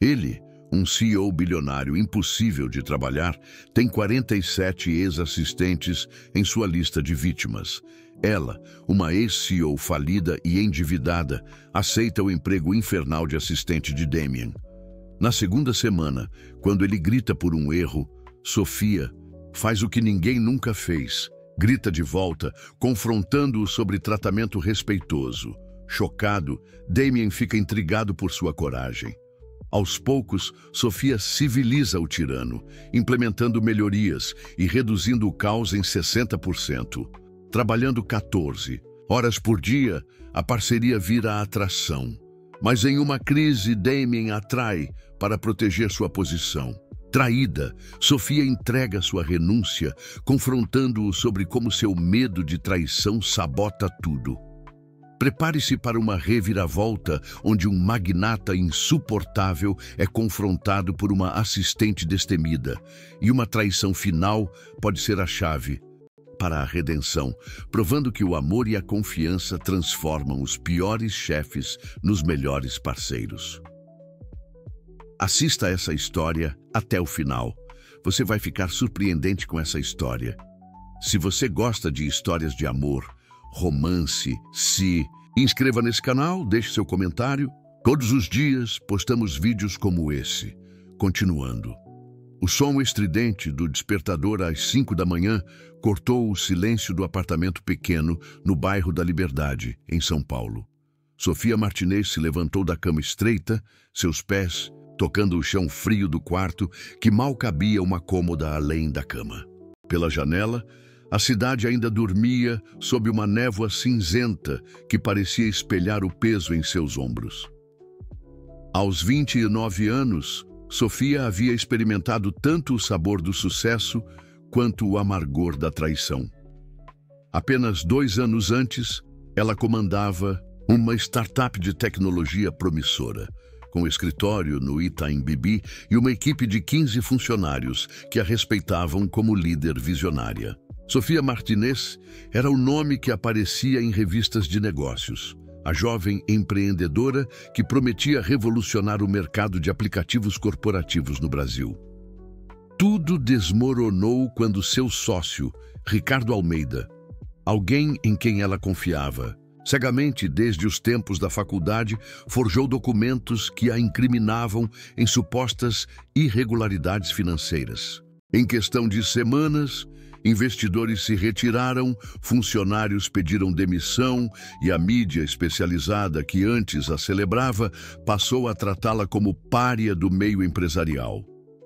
Ele, um CEO bilionário impossível de trabalhar, tem 47 ex-assistentes em sua lista de vítimas. Ela, uma ex-CEO falida e endividada, aceita o emprego infernal de assistente de Damien. Na segunda semana, quando ele grita por um erro, Sofia faz o que ninguém nunca fez. Grita de volta, confrontando-o sobre tratamento respeitoso. Chocado, Damien fica intrigado por sua coragem. Aos poucos, Sofia civiliza o tirano, implementando melhorias e reduzindo o caos em 60%. Trabalhando 14 horas por dia, a parceria vira atração. Mas em uma crise, Damien atrai para proteger sua posição. Traída, Sofia entrega sua renúncia, confrontando-o sobre como seu medo de traição sabota tudo. Prepare-se para uma reviravolta onde um magnata insuportável é confrontado por uma assistente destemida, e uma traição final pode ser a chave para a redenção, provando que o amor e a confiança transformam os piores chefes nos melhores parceiros. Assista essa história até o final. Você vai ficar surpreendente com essa história. Se você gosta de histórias de amor, romance, se inscreva nesse canal, deixe seu comentário. Todos os dias postamos vídeos como esse. Continuando. O som estridente do despertador às 5 da manhã cortou o silêncio do apartamento pequeno no bairro da Liberdade, em São Paulo. Sofia Martinez se levantou da cama estreita, seus pés tocando o chão frio do quarto, que mal cabia uma cômoda além da cama. Pela janela, a cidade ainda dormia sob uma névoa cinzenta que parecia espelhar o peso em seus ombros. Aos 29 anos, Sofia havia experimentado tanto o sabor do sucesso quanto o amargor da traição. Apenas 2 anos antes, ela comandava uma startup de tecnologia promissora, com escritório no Itaim Bibi e uma equipe de 15 funcionários que a respeitavam como líder visionária. Sofia Martinez era o nome que aparecia em revistas de negócios, a jovem empreendedora que prometia revolucionar o mercado de aplicativos corporativos no Brasil. Tudo desmoronou quando seu sócio, Ricardo Almeida, alguém em quem ela confiava, cegamente desde os tempos da faculdade, forjou documentos que a incriminavam em supostas irregularidades financeiras. Em questão de semanas, investidores se retiraram, funcionários pediram demissão e a mídia especializada que antes a celebrava passou a tratá-la como pária do meio empresarial.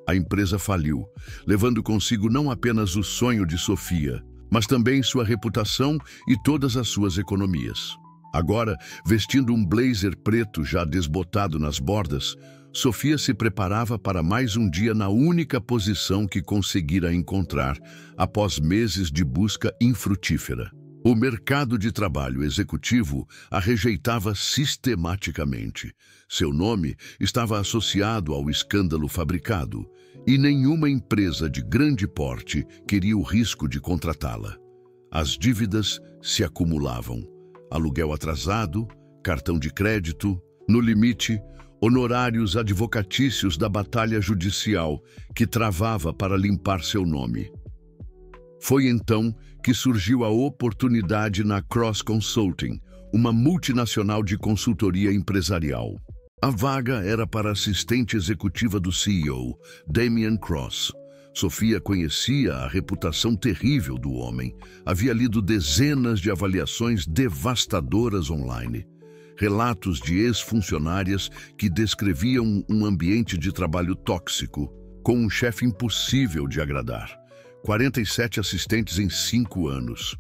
A empresa faliu, levando consigo não apenas o sonho de Sofia, mas também sua reputação e todas as suas economias. Agora, vestindo um blazer preto já desbotado nas bordas, Sofia se preparava para mais um dia na única posição que conseguira encontrar, após meses de busca infrutífera. O mercado de trabalho executivo a rejeitava sistematicamente. Seu nome estava associado ao escândalo fabricado, e nenhuma empresa de grande porte queria o risco de contratá-la. As dívidas se acumulavam. Aluguel atrasado, cartão de crédito, no limite, honorários advocatícios da batalha judicial que travava para limpar seu nome. Foi então que surgiu a oportunidade na Cross Consulting, uma multinacional de consultoria empresarial. A vaga era para assistente executiva do CEO, Damien Cross. Sofia conhecia a reputação terrível do homem. Havia lido dezenas de avaliações devastadoras online. Relatos de ex-funcionárias que descreviam um ambiente de trabalho tóxico, com um chefe impossível de agradar. 47 assistentes em 5 anos.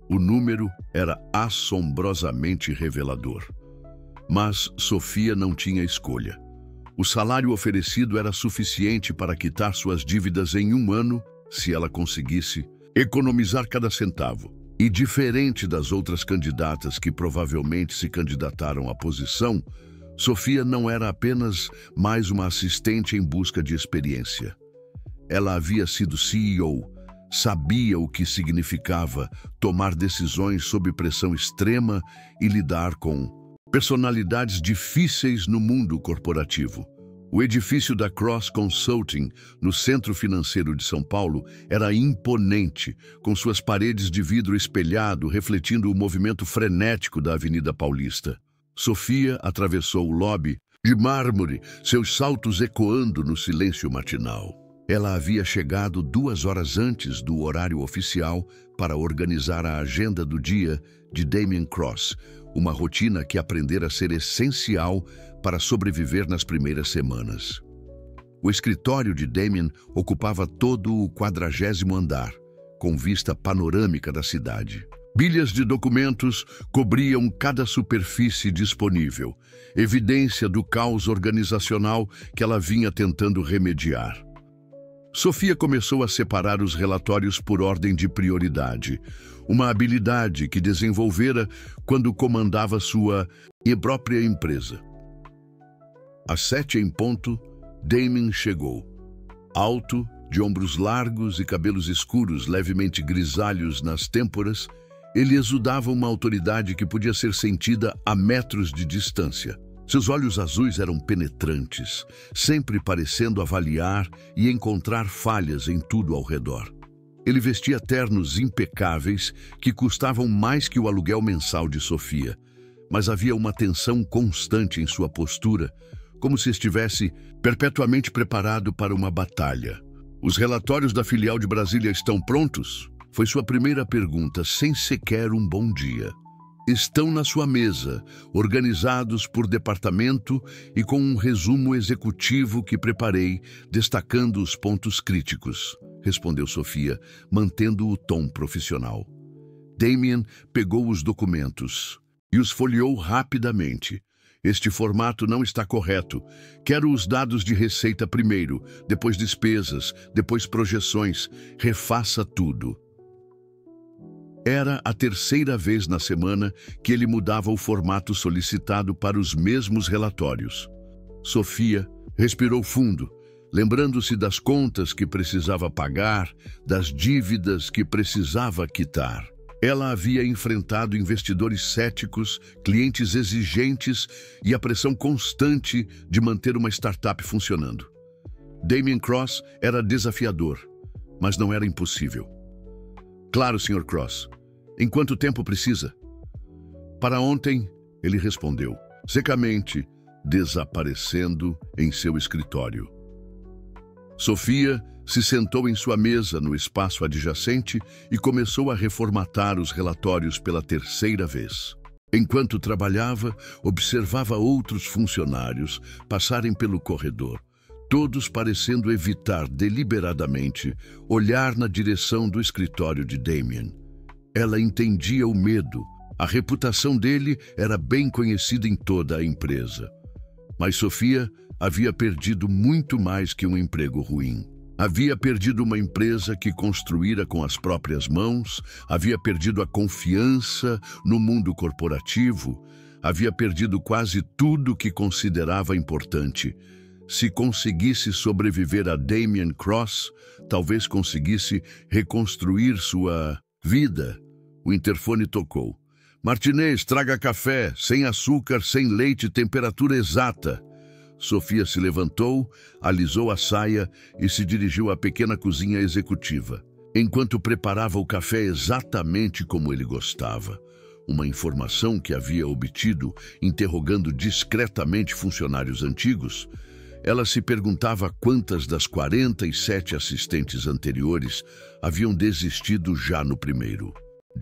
O número era assombrosamente revelador. Mas Sofia não tinha escolha. O salário oferecido era suficiente para quitar suas dívidas em 1 ano, se ela conseguisse economizar cada centavo. E diferente das outras candidatas que provavelmente se candidataram à posição, Sofia não era apenas mais uma assistente em busca de experiência. Ela havia sido CEO, sabia o que significava tomar decisões sob pressão extrema e lidar com personalidades difíceis no mundo corporativo. O edifício da Cross Consulting, no centro financeiro de São Paulo, era imponente, com suas paredes de vidro espelhado refletindo o movimento frenético da Avenida Paulista. Sofia atravessou o lobby de mármore, seus saltos ecoando no silêncio matinal. Ela havia chegado 2 horas antes do horário oficial para organizar a agenda do dia de Damien Cross, uma rotina que aprendera a ser essencial para sobreviver nas primeiras semanas. O escritório de Damien ocupava todo o 40º andar, com vista panorâmica da cidade. Pilhas de documentos cobriam cada superfície disponível, evidência do caos organizacional que ela vinha tentando remediar. Sofia começou a separar os relatórios por ordem de prioridade, uma habilidade que desenvolvera quando comandava sua própria empresa. Às 7 em ponto, Damien chegou. Alto, de ombros largos e cabelos escuros levemente grisalhos nas têmporas, ele exudava uma autoridade que podia ser sentida a metros de distância. Seus olhos azuis eram penetrantes, sempre parecendo avaliar e encontrar falhas em tudo ao redor. Ele vestia ternos impecáveis que custavam mais que o aluguel mensal de Sofia, mas havia uma tensão constante em sua postura, como se estivesse perpetuamente preparado para uma batalha. "Os relatórios da filial de Brasília estão prontos?" Foi sua primeira pergunta, sem sequer um bom dia. "Estão na sua mesa, organizados por departamento e com um resumo executivo que preparei, destacando os pontos críticos", respondeu Sofia, mantendo o tom profissional. Damien pegou os documentos e os folheou rapidamente. "Este formato não está correto. Quero os dados de receita primeiro, depois despesas, depois projeções. Refaça tudo." Era a 3ª vez na semana que ele mudava o formato solicitado para os mesmos relatórios. Sofia respirou fundo, lembrando-se das contas que precisava pagar, das dívidas que precisava quitar. Ela havia enfrentado investidores céticos, clientes exigentes e a pressão constante de manter uma startup funcionando. Damien Cross era desafiador, mas não era impossível. "Claro, Sr. Cross. Em quanto tempo precisa?" "Para ontem", ele respondeu, secamente, desaparecendo em seu escritório. Sofia se sentou em sua mesa no espaço adjacente e começou a reformatar os relatórios pela 3ª vez. Enquanto trabalhava, observava outros funcionários passarem pelo corredor, todos parecendo evitar deliberadamente olhar na direção do escritório de Damien. Ela entendia o medo. A reputação dele era bem conhecida em toda a empresa. Mas Sofia havia perdido muito mais que um emprego ruim. Havia perdido uma empresa que construíra com as próprias mãos, havia perdido a confiança no mundo corporativo, havia perdido quase tudo que considerava importante. Se conseguisse sobreviver a Damien Cross, talvez conseguisse reconstruir sua vida. O interfone tocou. "Martinez, traga café, sem açúcar, sem leite, temperatura exata." Sofia se levantou, alisou a saia e se dirigiu à pequena cozinha executiva, enquanto preparava o café exatamente como ele gostava. Uma informação que havia obtido interrogando discretamente funcionários antigos. Ela se perguntava quantas das 47 assistentes anteriores haviam desistido já no primeiro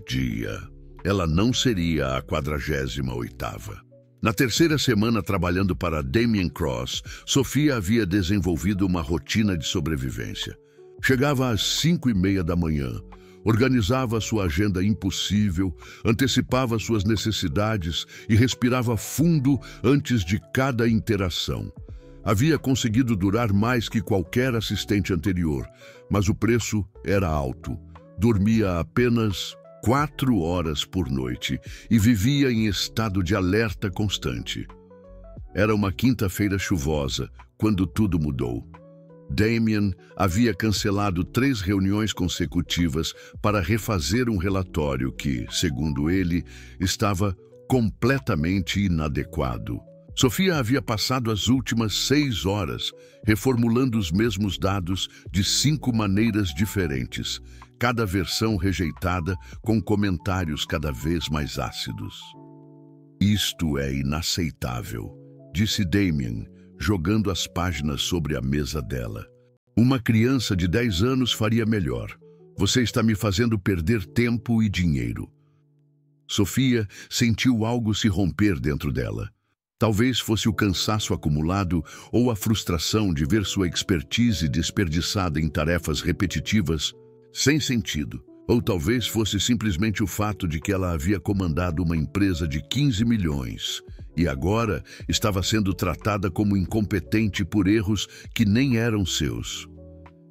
dia. Ela não seria a 48ª. Na 3ª semana trabalhando para Damien Cross, Sofia havia desenvolvido uma rotina de sobrevivência. Chegava às 5:30 da manhã, organizava sua agenda impossível, antecipava suas necessidades e respirava fundo antes de cada interação. Havia conseguido durar mais que qualquer assistente anterior, mas o preço era alto. Dormia apenas 4 horas por noite e vivia em estado de alerta constante. Era uma quinta-feira chuvosa, quando tudo mudou. Damien havia cancelado 3 reuniões consecutivas para refazer um relatório que, segundo ele, estava completamente inadequado. Sofia havia passado as últimas 6 horas reformulando os mesmos dados de 5 maneiras diferentes, cada versão rejeitada com comentários cada vez mais ácidos. Isto é inaceitável, disse Damien, jogando as páginas sobre a mesa dela. Uma criança de 10 anos faria melhor. Você está me fazendo perder tempo e dinheiro. Sofia sentiu algo se romper dentro dela. Talvez fosse o cansaço acumulado ou a frustração de ver sua expertise desperdiçada em tarefas repetitivas, sem sentido. Ou talvez fosse simplesmente o fato de que ela havia comandado uma empresa de 15 milhões e agora estava sendo tratada como incompetente por erros que nem eram seus.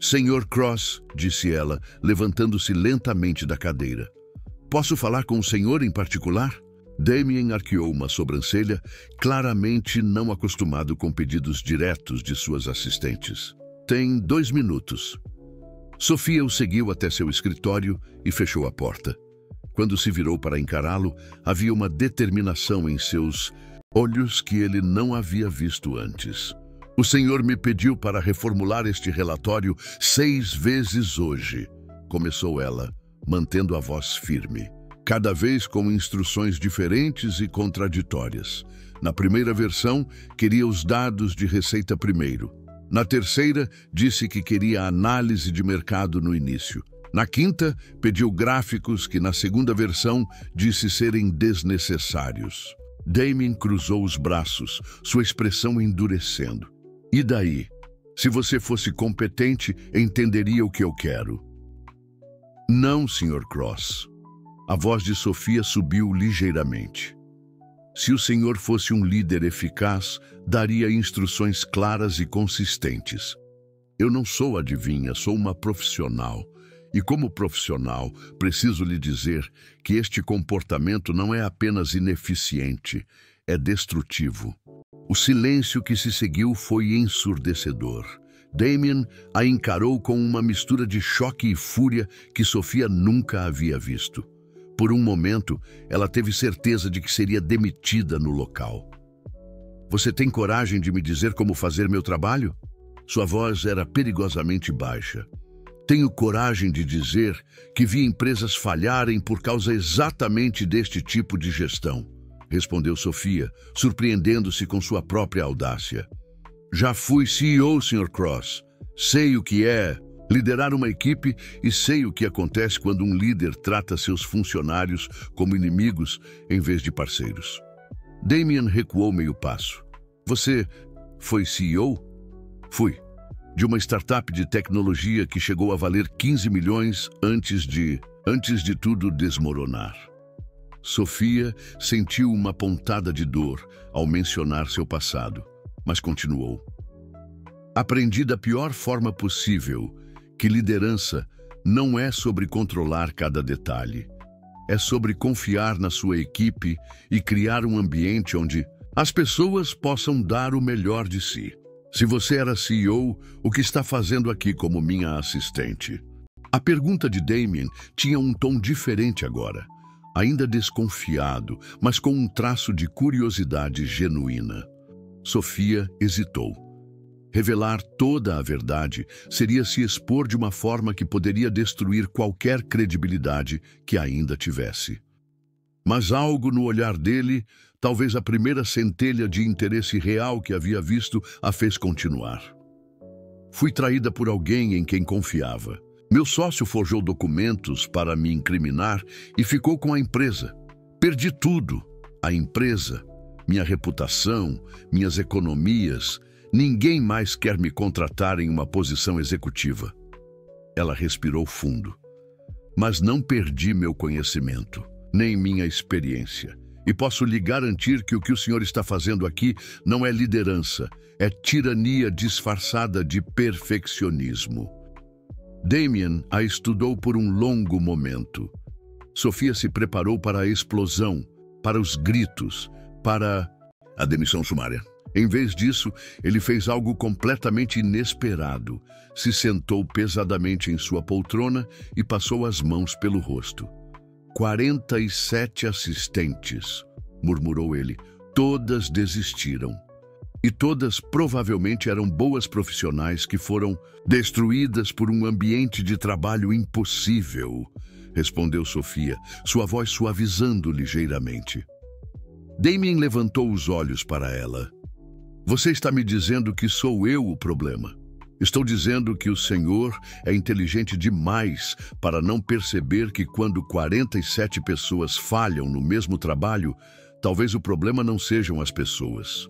Sr. Cross, disse ela, levantando-se lentamente da cadeira. Posso falar com o senhor em particular? Damien arqueou uma sobrancelha, claramente não acostumado com pedidos diretos de suas assistentes. Tem 2 minutos. Sofia o seguiu até seu escritório e fechou a porta. Quando se virou para encará-lo, havia uma determinação em seus olhos que ele não havia visto antes. O senhor me pediu para reformular este relatório 6 vezes hoje, começou ela, mantendo a voz firme, cada vez com instruções diferentes e contraditórias. Na primeira versão, queria os dados de receita primeiro. Na terceira, disse que queria análise de mercado no início. Na quinta, pediu gráficos que na segunda versão disse serem desnecessários. Damien cruzou os braços, sua expressão endurecendo. E daí? Se você fosse competente, entenderia o que eu quero. Não, Sr. Cross. A voz de Sofia subiu ligeiramente. Se o senhor fosse um líder eficaz, daria instruções claras e consistentes. Eu não sou adivinha, sou uma profissional. E como profissional, preciso lhe dizer que este comportamento não é apenas ineficiente, é destrutivo. O silêncio que se seguiu foi ensurdecedor. Damien a encarou com uma mistura de choque e fúria que Sofia nunca havia visto. Por um momento, ela teve certeza de que seria demitida no local. Você tem coragem de me dizer como fazer meu trabalho? Sua voz era perigosamente baixa. Tenho coragem de dizer que vi empresas falharem por causa exatamente deste tipo de gestão, respondeu Sofia, surpreendendo-se com sua própria audácia. Já fui CEO, Sr. Cross. Sei o que é liderar uma equipe e sei o que acontece quando um líder trata seus funcionários como inimigos em vez de parceiros. Damien recuou meio passo. Você foi CEO? Fui. De uma startup de tecnologia que chegou a valer 15 milhões antes de tudo desmoronar. Sofia sentiu uma pontada de dor ao mencionar seu passado, mas continuou. Aprendi da pior forma possível que liderança não é sobre controlar cada detalhe. É sobre confiar na sua equipe e criar um ambiente onde as pessoas possam dar o melhor de si. Se você era CEO, o que está fazendo aqui como minha assistente? A pergunta de Damien tinha um tom diferente agora, ainda desconfiado, mas com um traço de curiosidade genuína. Sofia hesitou. Revelar toda a verdade seria se expor de uma forma que poderia destruir qualquer credibilidade que ainda tivesse. Mas algo no olhar dele, talvez a primeira centelha de interesse real que havia visto, a fez continuar. Fui traída por alguém em quem confiava. Meu sócio forjou documentos para me incriminar e ficou com a empresa. Perdi tudo. A empresa, minha reputação, minhas economias. Ninguém mais quer me contratar em uma posição executiva. Ela respirou fundo. Mas não perdi meu conhecimento, nem minha experiência. E posso lhe garantir que o que o senhor está fazendo aqui não é liderança, é tirania disfarçada de perfeccionismo. Damien a estudou por um longo momento. Sofia se preparou para a explosão, para os gritos, para a demissão sumária. Em vez disso, ele fez algo completamente inesperado. Se sentou pesadamente em sua poltrona e passou as mãos pelo rosto. 47 assistentes, murmurou ele, Todas desistiram. E todas provavelmente eram boas profissionais que foram destruídas por um ambiente de trabalho impossível, respondeu Sofia, sua voz suavizando ligeiramente. Damien levantou os olhos para ela. Você está me dizendo que sou eu o problema. Estou dizendo que o Senhor é inteligente demais para não perceber que quando 47 pessoas falham no mesmo trabalho, talvez o problema não sejam as pessoas.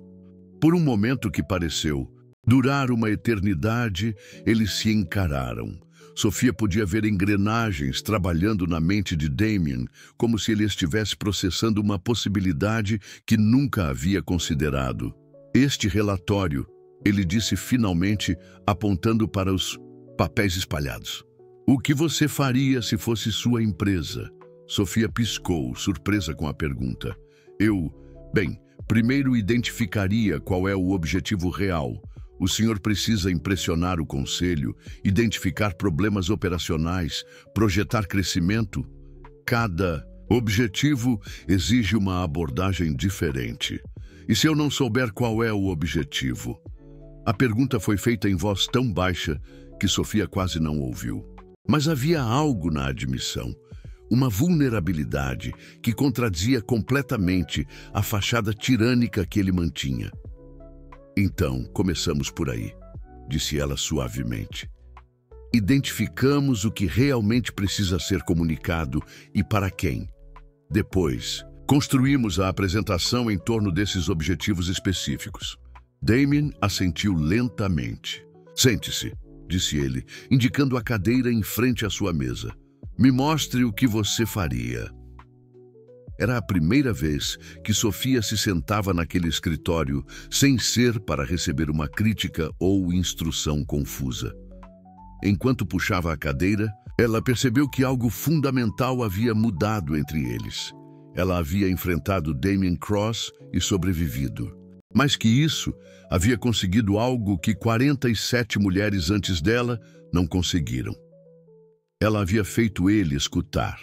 Por um momento que pareceu durar uma eternidade, eles se encararam. Sofia podia ver engrenagens trabalhando na mente de Damien, como se ele estivesse processando uma possibilidade que nunca havia considerado. Este relatório, ele disse finalmente, apontando para os papéis espalhados. O que você faria se fosse sua empresa? Sofia piscou, surpresa com a pergunta. Bem, primeiro identificaria qual é o objetivo real. O senhor precisa impressionar o conselho, identificar problemas operacionais, projetar crescimento. Cada objetivo exige uma abordagem diferente. E se eu não souber qual é o objetivo? A pergunta foi feita em voz tão baixa que Sofia quase não ouviu. Mas havia algo na admissão. Uma vulnerabilidade que contradizia completamente a fachada tirânica que ele mantinha. Então, começamos por aí, disse ela suavemente. Identificamos o que realmente precisa ser comunicado e para quem. Depois, construímos a apresentação em torno desses objetivos específicos. Damien assentiu lentamente. Sente-se, disse ele, indicando a cadeira em frente à sua mesa. Me mostre o que você faria. Era a primeira vez que Sofia se sentava naquele escritório sem ser para receber uma crítica ou instrução confusa. Enquanto puxava a cadeira, ela percebeu que algo fundamental havia mudado entre eles. Ela havia enfrentado Damien Cross e sobrevivido. Mais que isso, havia conseguido algo que 47 mulheres antes dela não conseguiram. Ela havia feito ele escutar.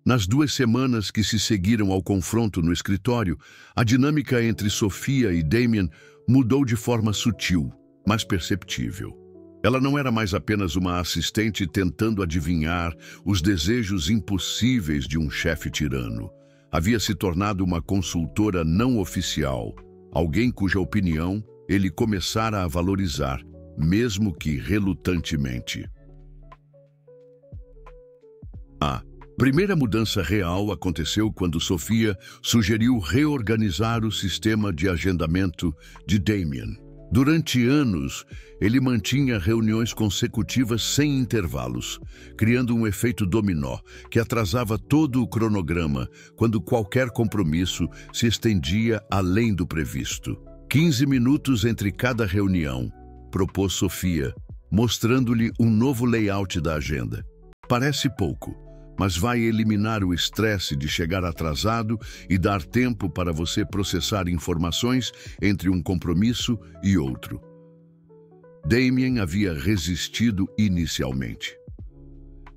Nas 2 semanas que se seguiram ao confronto no escritório, a dinâmica entre Sofia e Damien mudou de forma sutil, mas perceptível. Ela não era mais apenas uma assistente tentando adivinhar os desejos impossíveis de um chefe tirano. Havia se tornado uma consultora não oficial, alguém cuja opinião ele começara a valorizar, mesmo que relutantemente. A primeira mudança real aconteceu quando Sofia sugeriu reorganizar o sistema de agendamento de Damien. Durante anos, ele mantinha reuniões consecutivas sem intervalos, criando um efeito dominó que atrasava todo o cronograma quando qualquer compromisso se estendia além do previsto. 15 minutos entre cada reunião, propôs Sofia, mostrando-lhe um novo layout da agenda. Parece pouco, mas vai eliminar o estresse de chegar atrasado e dar tempo para você processar informações entre um compromisso e outro. Damien havia resistido inicialmente.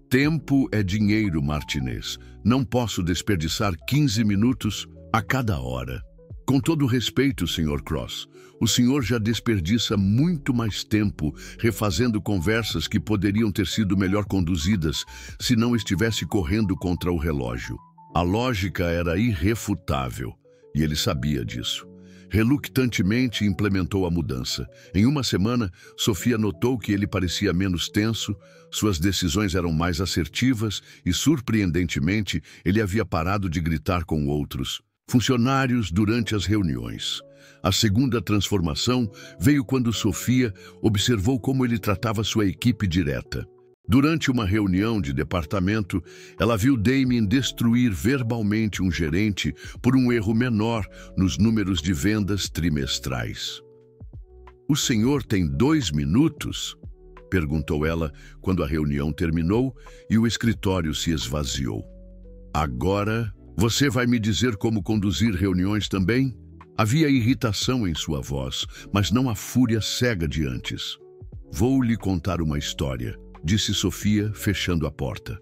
Tempo é dinheiro, Martinez. Não posso desperdiçar 15 minutos a cada hora. Com todo respeito, Sr. Cross, o senhor já desperdiça muito mais tempo refazendo conversas que poderiam ter sido melhor conduzidas se não estivesse correndo contra o relógio. A lógica era irrefutável, e ele sabia disso. Relutantemente implementou a mudança. Em uma semana, Sofia notou que ele parecia menos tenso, suas decisões eram mais assertivas e, surpreendentemente, ele havia parado de gritar com outros funcionários durante as reuniões. A segunda transformação veio quando Sofia observou como ele tratava sua equipe direta. Durante uma reunião de departamento, ela viu Damien destruir verbalmente um gerente por um erro menor nos números de vendas trimestrais. "O senhor tem 2 minutos?" perguntou ela quando a reunião terminou e o escritório se esvaziou. "Agora, você vai me dizer como conduzir reuniões também?" Havia irritação em sua voz, mas não a fúria cega de antes. "Vou lhe contar uma história", disse Sofia, fechando a porta.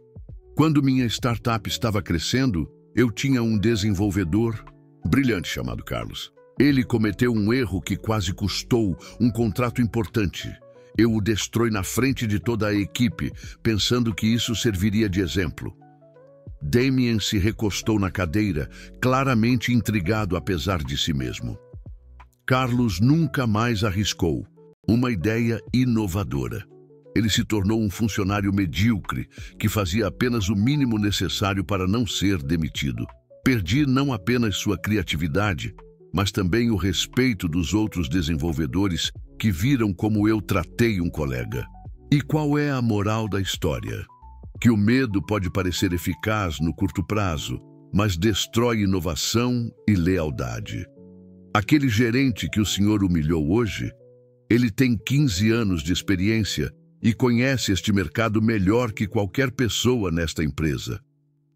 "Quando minha startup estava crescendo, eu tinha um desenvolvedor Brilhante, chamado Carlos. Ele cometeu um erro que quase custou um contrato importante. Eu o destrói na frente de toda a equipe, pensando que isso serviria de exemplo. Damien se recostou na cadeira, claramente intrigado apesar de si mesmo. Carlos nunca mais arriscou. Uma ideia inovadora. Ele se tornou um funcionário medíocre, que fazia apenas o mínimo necessário para não ser demitido. Perdi não apenas sua criatividade, mas também o respeito dos outros desenvolvedores que viram como eu tratei um colega. E qual é a moral da história? Que o medo pode parecer eficaz no curto prazo, mas destrói inovação e lealdade. Aquele gerente que o senhor humilhou hoje, ele tem 15 anos de experiência e conhece este mercado melhor que qualquer pessoa nesta empresa.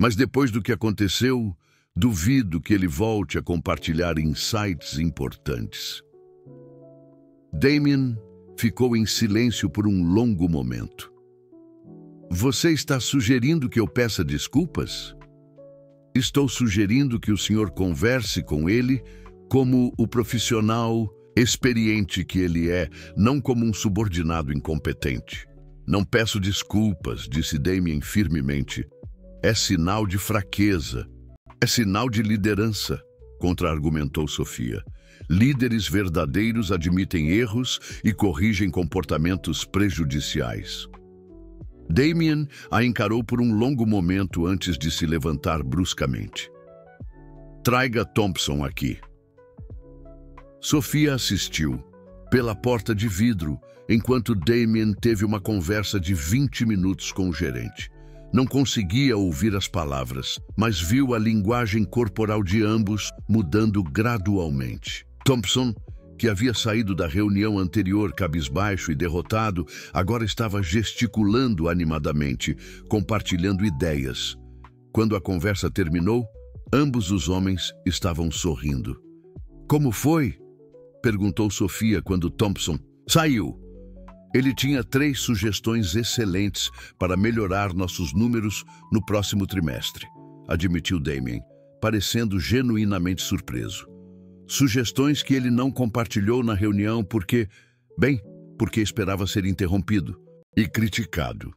Mas depois do que aconteceu, duvido que ele volte a compartilhar insights importantes. Damien ficou em silêncio por um longo momento. Você está sugerindo que eu peça desculpas? Estou sugerindo que o senhor converse com ele como o profissional experiente que ele é, não como um subordinado incompetente. Não peço desculpas, disse Damien firmemente. É sinal de fraqueza. É sinal de liderança, contra-argumentou Sofia. Líderes verdadeiros admitem erros e corrigem comportamentos prejudiciais. Damien a encarou por um longo momento antes de se levantar bruscamente. Traga Thompson aqui. Sofia assistiu, pela porta de vidro, enquanto Damien teve uma conversa de 20 minutos com o gerente. Não conseguia ouvir as palavras, mas viu a linguagem corporal de ambos mudando gradualmente. Thompson, que havia saído da reunião anterior cabisbaixo e derrotado, agora estava gesticulando animadamente, compartilhando ideias. Quando a conversa terminou, ambos os homens estavam sorrindo. Como foi? Perguntou Sofia quando Thompson saiu. Ele tinha 3 sugestões excelentes para melhorar nossos números no próximo trimestre, admitiu Damien, parecendo genuinamente surpreso. Sugestões que ele não compartilhou na reunião porque esperava ser interrompido e criticado.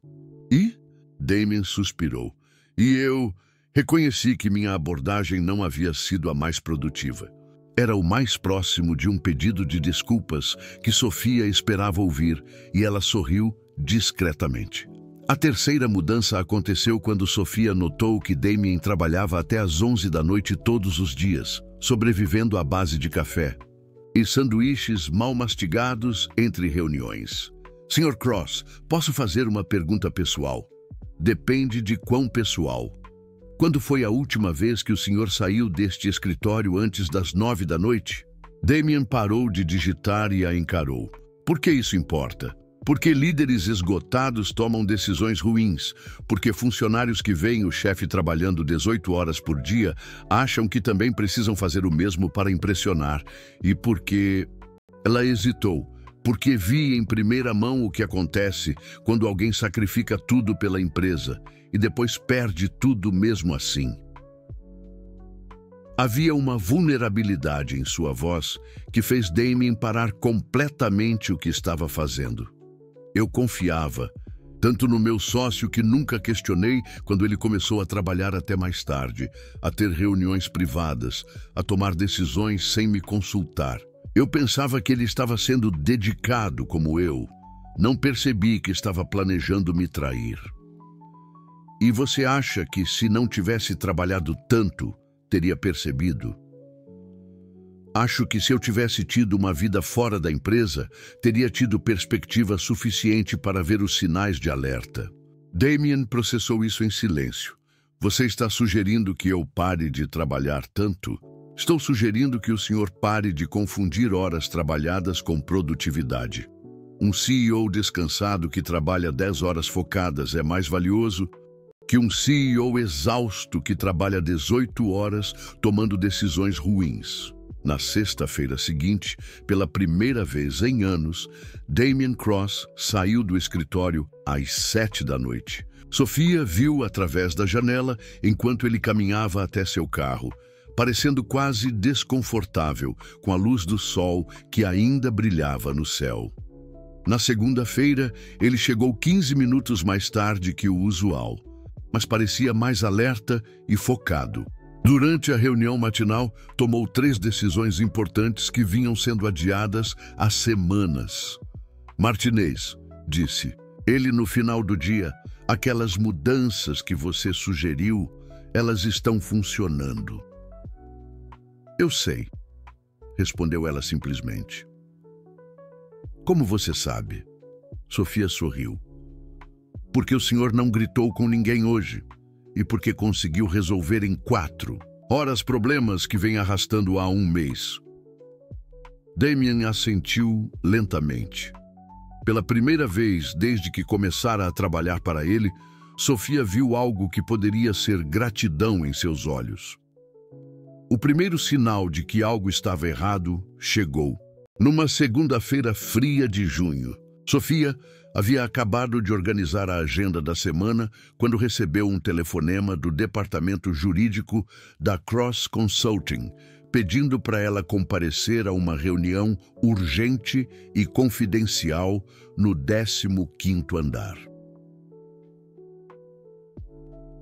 E? Damien suspirou. E eu reconheci que minha abordagem não havia sido a mais produtiva. Era o mais próximo de um pedido de desculpas que Sofia esperava ouvir, e ela sorriu discretamente. A terceira mudança aconteceu quando Sofia notou que Damien trabalhava até às 11 da noite todos os dias, sobrevivendo à base de café e sanduíches mal mastigados entre reuniões. Sr. Cross, posso fazer uma pergunta pessoal? Depende de quão pessoal. Quando foi a última vez que o senhor saiu deste escritório antes das 9 da noite? Damien parou de digitar e a encarou. Por que isso importa? Porque líderes esgotados tomam decisões ruins, porque funcionários que veem o chefe trabalhando 18 horas por dia acham que também precisam fazer o mesmo para impressionar, e porque... Ela hesitou, porque vi em primeira mão o que acontece quando alguém sacrifica tudo pela empresa e depois perde tudo mesmo assim. Havia uma vulnerabilidade em sua voz que fez Damien parar completamente o que estava fazendo. Eu confiava, tanto no meu sócio que nunca questionei quando ele começou a trabalhar até mais tarde, a ter reuniões privadas, a tomar decisões sem me consultar. Eu pensava que ele estava sendo dedicado como eu. Não percebi que estava planejando me trair. E você acha que se não tivesse trabalhado tanto, teria percebido? Acho que se eu tivesse tido uma vida fora da empresa, teria tido perspectiva suficiente para ver os sinais de alerta. Damien processou isso em silêncio. Você está sugerindo que eu pare de trabalhar tanto? Estou sugerindo que o senhor pare de confundir horas trabalhadas com produtividade. Um CEO descansado que trabalha 10 horas focadas é mais valioso que um CEO exausto que trabalha 18 horas tomando decisões ruins. Na sexta-feira seguinte, pela primeira vez em anos, Damien Cross saiu do escritório às 7 da noite. Sofia viu através da janela enquanto ele caminhava até seu carro, parecendo quase desconfortável com a luz do sol que ainda brilhava no céu. Na segunda-feira, ele chegou 15 minutos mais tarde que o usual, mas parecia mais alerta e focado. Durante a reunião matinal, tomou 3 decisões importantes que vinham sendo adiadas há semanas. Martinez, disse ele no final do dia, aquelas mudanças que você sugeriu, elas estão funcionando. Eu sei, respondeu ela simplesmente. Como você sabe? Sofia sorriu. Porque o senhor não gritou com ninguém hoje e porque conseguiu resolver em 4 horas problemas que vem arrastando há 1 mês. Damien assentiu lentamente. Pela primeira vez desde que começara a trabalhar para ele, Sofia viu algo que poderia ser gratidão em seus olhos. O primeiro sinal de que algo estava errado chegou. Numa segunda-feira fria de junho, Sofia havia acabado de organizar a agenda da semana quando recebeu um telefonema do departamento jurídico da Cross Consulting, pedindo para ela comparecer a uma reunião urgente e confidencial no 15º andar.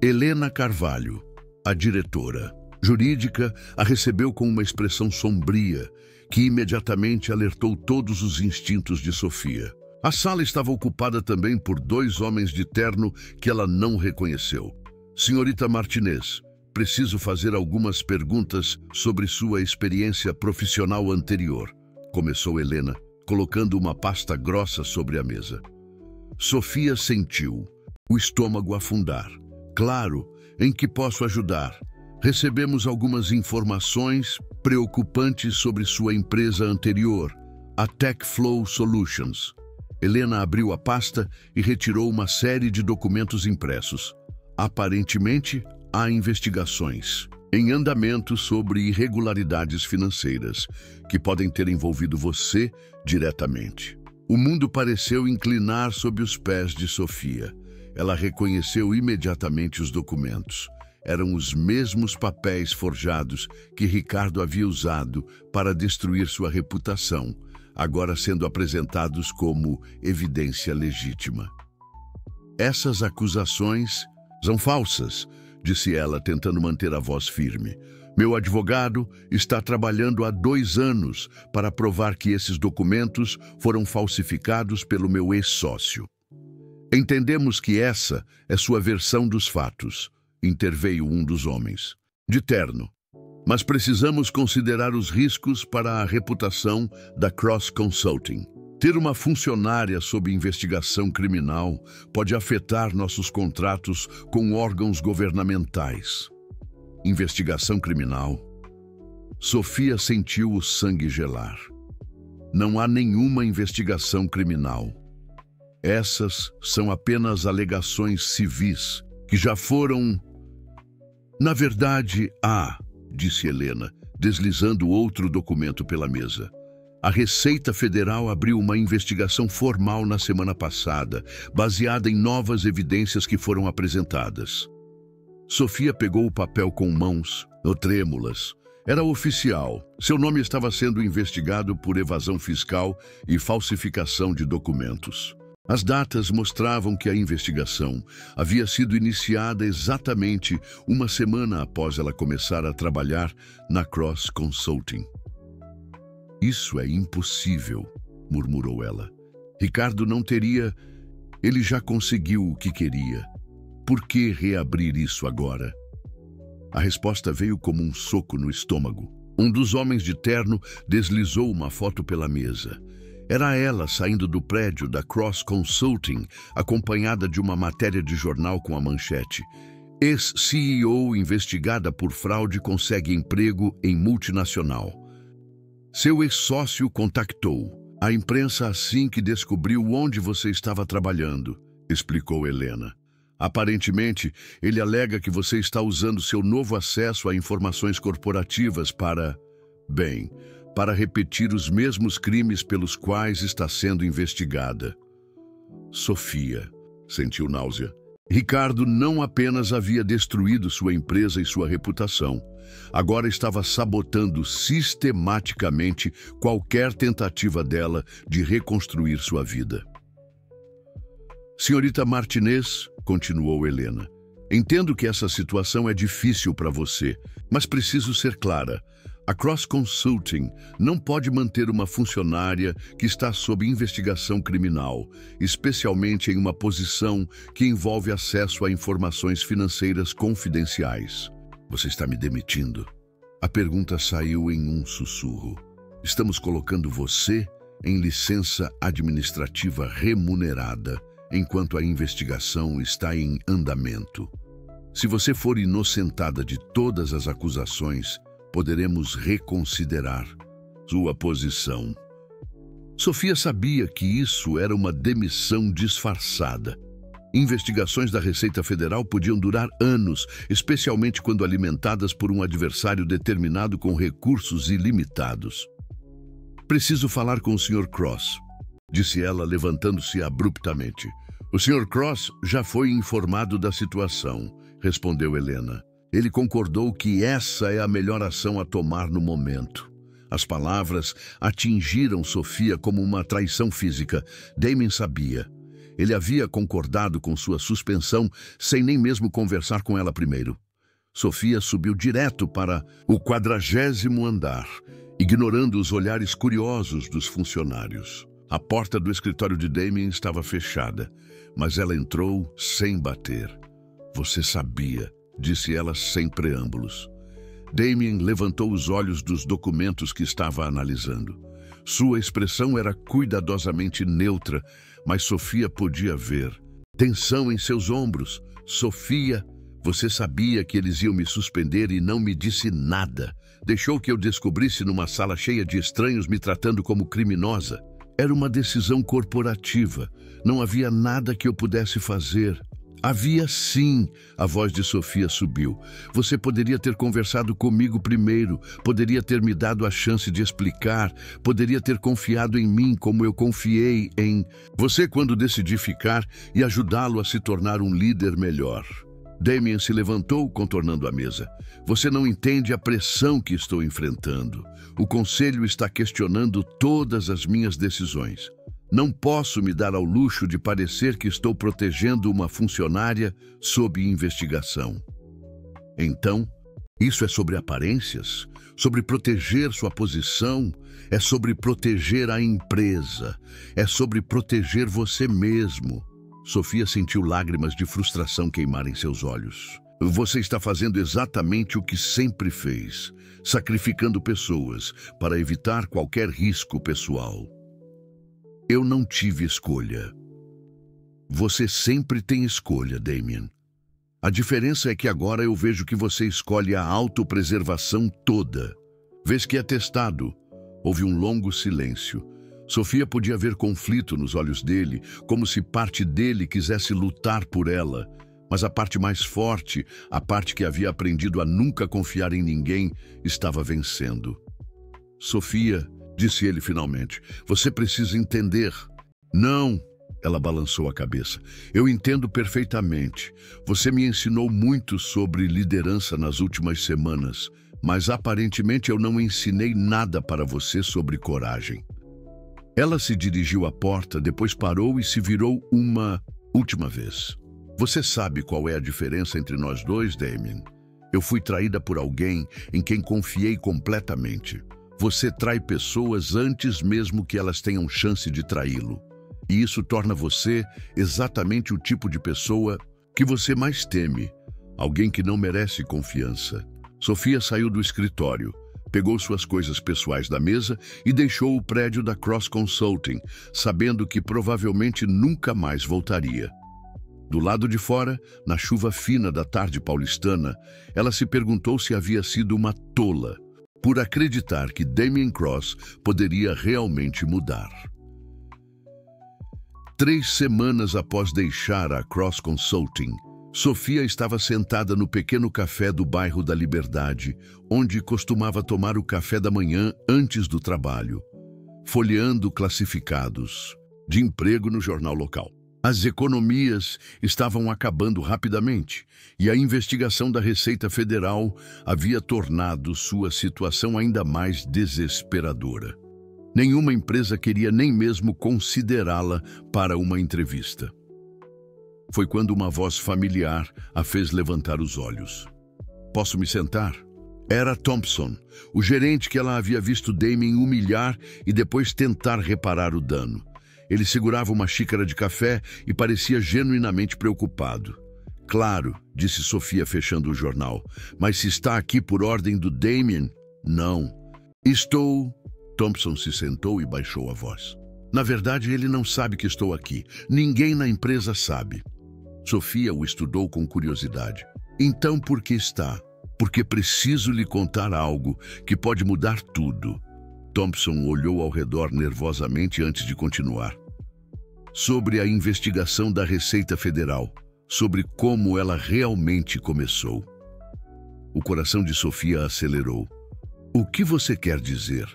Helena Carvalho, a diretora jurídica, a recebeu com uma expressão sombria que imediatamente alertou todos os instintos de Sofia. A sala estava ocupada também por 2 homens de terno que ela não reconheceu. Senhorita Martinez, preciso fazer algumas perguntas sobre sua experiência profissional anterior, começou Helena, colocando uma pasta grossa sobre a mesa. Sofia sentiu o estômago afundar. Claro, em que posso ajudar? Recebemos algumas informações preocupantes sobre sua empresa anterior, a TechFlow Solutions. Helena abriu a pasta e retirou uma série de documentos impressos. Aparentemente, há investigações em andamento sobre irregularidades financeiras que podem ter envolvido você diretamente. O mundo pareceu inclinar sob os pés de Sofia. Ela reconheceu imediatamente os documentos. Eram os mesmos papéis forjados que Ricardo havia usado para destruir sua reputação, agora sendo apresentados como evidência legítima. Essas acusações são falsas, disse ela, tentando manter a voz firme. Meu advogado está trabalhando há 2 anos para provar que esses documentos foram falsificados pelo meu ex-sócio. Entendemos que essa é sua versão dos fatos, interveio um dos homens, de terno. Mas precisamos considerar os riscos para a reputação da Cross Consulting. Ter uma funcionária sob investigação criminal pode afetar nossos contratos com órgãos governamentais. Investigação criminal? Sofia sentiu o sangue gelar. Não há nenhuma investigação criminal. Essas são apenas alegações civis que já foram... Na verdade, há, disse Helena, deslizando outro documento pela mesa. A Receita Federal abriu uma investigação formal na semana passada, baseada em novas evidências que foram apresentadas. Sofia pegou o papel com mãos trêmulas. Era oficial. Seu nome estava sendo investigado por evasão fiscal e falsificação de documentos. As datas mostravam que a investigação havia sido iniciada exatamente 1 semana após ela começar a trabalhar na Cross Consulting. Isso é impossível, murmurou ela. Ricardo não teria... Ele já conseguiu o que queria. Por que reabrir isso agora? A resposta veio como um soco no estômago. Um dos homens de terno deslizou uma foto pela mesa. Era ela saindo do prédio da Cross Consulting, acompanhada de uma matéria de jornal com a manchete: Ex-CEO investigada por fraude consegue emprego em multinacional. Seu ex-sócio contactou a imprensa assim que descobriu onde você estava trabalhando, explicou Helena. Aparentemente, ele alega que você está usando seu novo acesso a informações corporativas para repetir os mesmos crimes pelos quais está sendo investigada. Sofia sentiu náusea. Ricardo não apenas havia destruído sua empresa e sua reputação, agora estava sabotando sistematicamente qualquer tentativa dela de reconstruir sua vida. Senhorita Martinez, continuou Helena, entendo que essa situação é difícil para você, mas preciso ser clara. A Cross Consulting não pode manter uma funcionária que está sob investigação criminal, especialmente em uma posição que envolve acesso a informações financeiras confidenciais. Você está me demitindo? A pergunta saiu em um sussurro. Estamos colocando você em licença administrativa remunerada enquanto a investigação está em andamento. Se você for inocentada de todas as acusações, poderemos reconsiderar sua posição. Sofia sabia que isso era uma demissão disfarçada. Investigações da Receita Federal podiam durar anos, especialmente quando alimentadas por um adversário determinado com recursos ilimitados. Preciso falar com o Sr. Cross, disse ela, levantando-se abruptamente. O Sr. Cross já foi informado da situação, respondeu Helena. Ele concordou que essa é a melhor ação a tomar no momento. As palavras atingiram Sofia como uma traição física. Damien sabia. Ele havia concordado com sua suspensão sem nem mesmo conversar com ela primeiro. Sofia subiu direto para o 40º andar, ignorando os olhares curiosos dos funcionários. A porta do escritório de Damien estava fechada, mas ela entrou sem bater. Você sabia, disse ela sem preâmbulos. Damien levantou os olhos dos documentos que estava analisando. Sua expressão era cuidadosamente neutra, mas Sofia podia ver. Tensão em seus ombros. Sofia, você sabia que eles iam me suspender e não me disse nada. Deixou que eu descobrisse numa sala cheia de estranhos me tratando como criminosa. Era uma decisão corporativa. Não havia nada que eu pudesse fazer. Havia sim, a voz de Sofia subiu. Você poderia ter conversado comigo primeiro, poderia ter me dado a chance de explicar, poderia ter confiado em mim como eu confiei em você quando decidi ficar e ajudá-lo a se tornar um líder melhor. Damien se levantou, contornando a mesa. Você não entende a pressão que estou enfrentando. O conselho está questionando todas as minhas decisões. Não posso me dar ao luxo de parecer que estou protegendo uma funcionária sob investigação. Então, isso é sobre aparências? Sobre proteger sua posição? É sobre proteger a empresa? É sobre proteger você mesmo? Sofia sentiu lágrimas de frustração queimarem seus olhos. Você está fazendo exatamente o que sempre fez, sacrificando pessoas para evitar qualquer risco pessoal. Eu não tive escolha. Você sempre tem escolha, Damien. A diferença é que agora eu vejo que você escolhe a autopreservação toda. Vês que é testado. Houve um longo silêncio. Sofia podia ver conflito nos olhos dele, como se parte dele quisesse lutar por ela. Mas a parte mais forte, a parte que havia aprendido a nunca confiar em ninguém, estava vencendo. Sofia, disse ele finalmente, você precisa entender. Não, ela balançou a cabeça. Eu entendo perfeitamente. Você me ensinou muito sobre liderança nas últimas semanas, mas aparentemente eu não ensinei nada para você sobre coragem. Ela se dirigiu à porta, depois parou e se virou uma última vez. Você sabe qual é a diferença entre nós dois, Damien? Eu fui traída por alguém em quem confiei completamente. Você trai pessoas antes mesmo que elas tenham chance de traí-lo. E isso torna você exatamente o tipo de pessoa que você mais teme. Alguém que não merece confiança. Sofia saiu do escritório, pegou suas coisas pessoais da mesa e deixou o prédio da Cross Consulting, sabendo que provavelmente nunca mais voltaria. Do lado de fora, na chuva fina da tarde paulistana, ela se perguntou se havia sido uma tola por acreditar que Damien Cross poderia realmente mudar. 3 semanas após deixar a Cross Consulting, Sofia estava sentada no pequeno café do bairro da Liberdade, onde costumava tomar o café da manhã antes do trabalho, folheando classificados de emprego no jornal local. As economias estavam acabando rapidamente e a investigação da Receita Federal havia tornado sua situação ainda mais desesperadora. Nenhuma empresa queria nem mesmo considerá-la para uma entrevista. Foi quando uma voz familiar a fez levantar os olhos. "Posso me sentar?" Era Thompson, o gerente que ela havia visto Damien humilhar e depois tentar reparar o dano. Ele segurava uma xícara de café e parecia genuinamente preocupado. "Claro", disse Sofia fechando o jornal, "mas se está aqui por ordem do Damien?" "Não." "Estou..." Thompson se sentou e baixou a voz. "Na verdade, ele não sabe que estou aqui. Ninguém na empresa sabe." Sofia o estudou com curiosidade. "Então por que está?" "Porque preciso lhe contar algo que pode mudar tudo." Thompson olhou ao redor nervosamente antes de continuar. "Sobre a investigação da Receita Federal, sobre como ela realmente começou." O coração de Sofia acelerou. "O que você quer dizer?"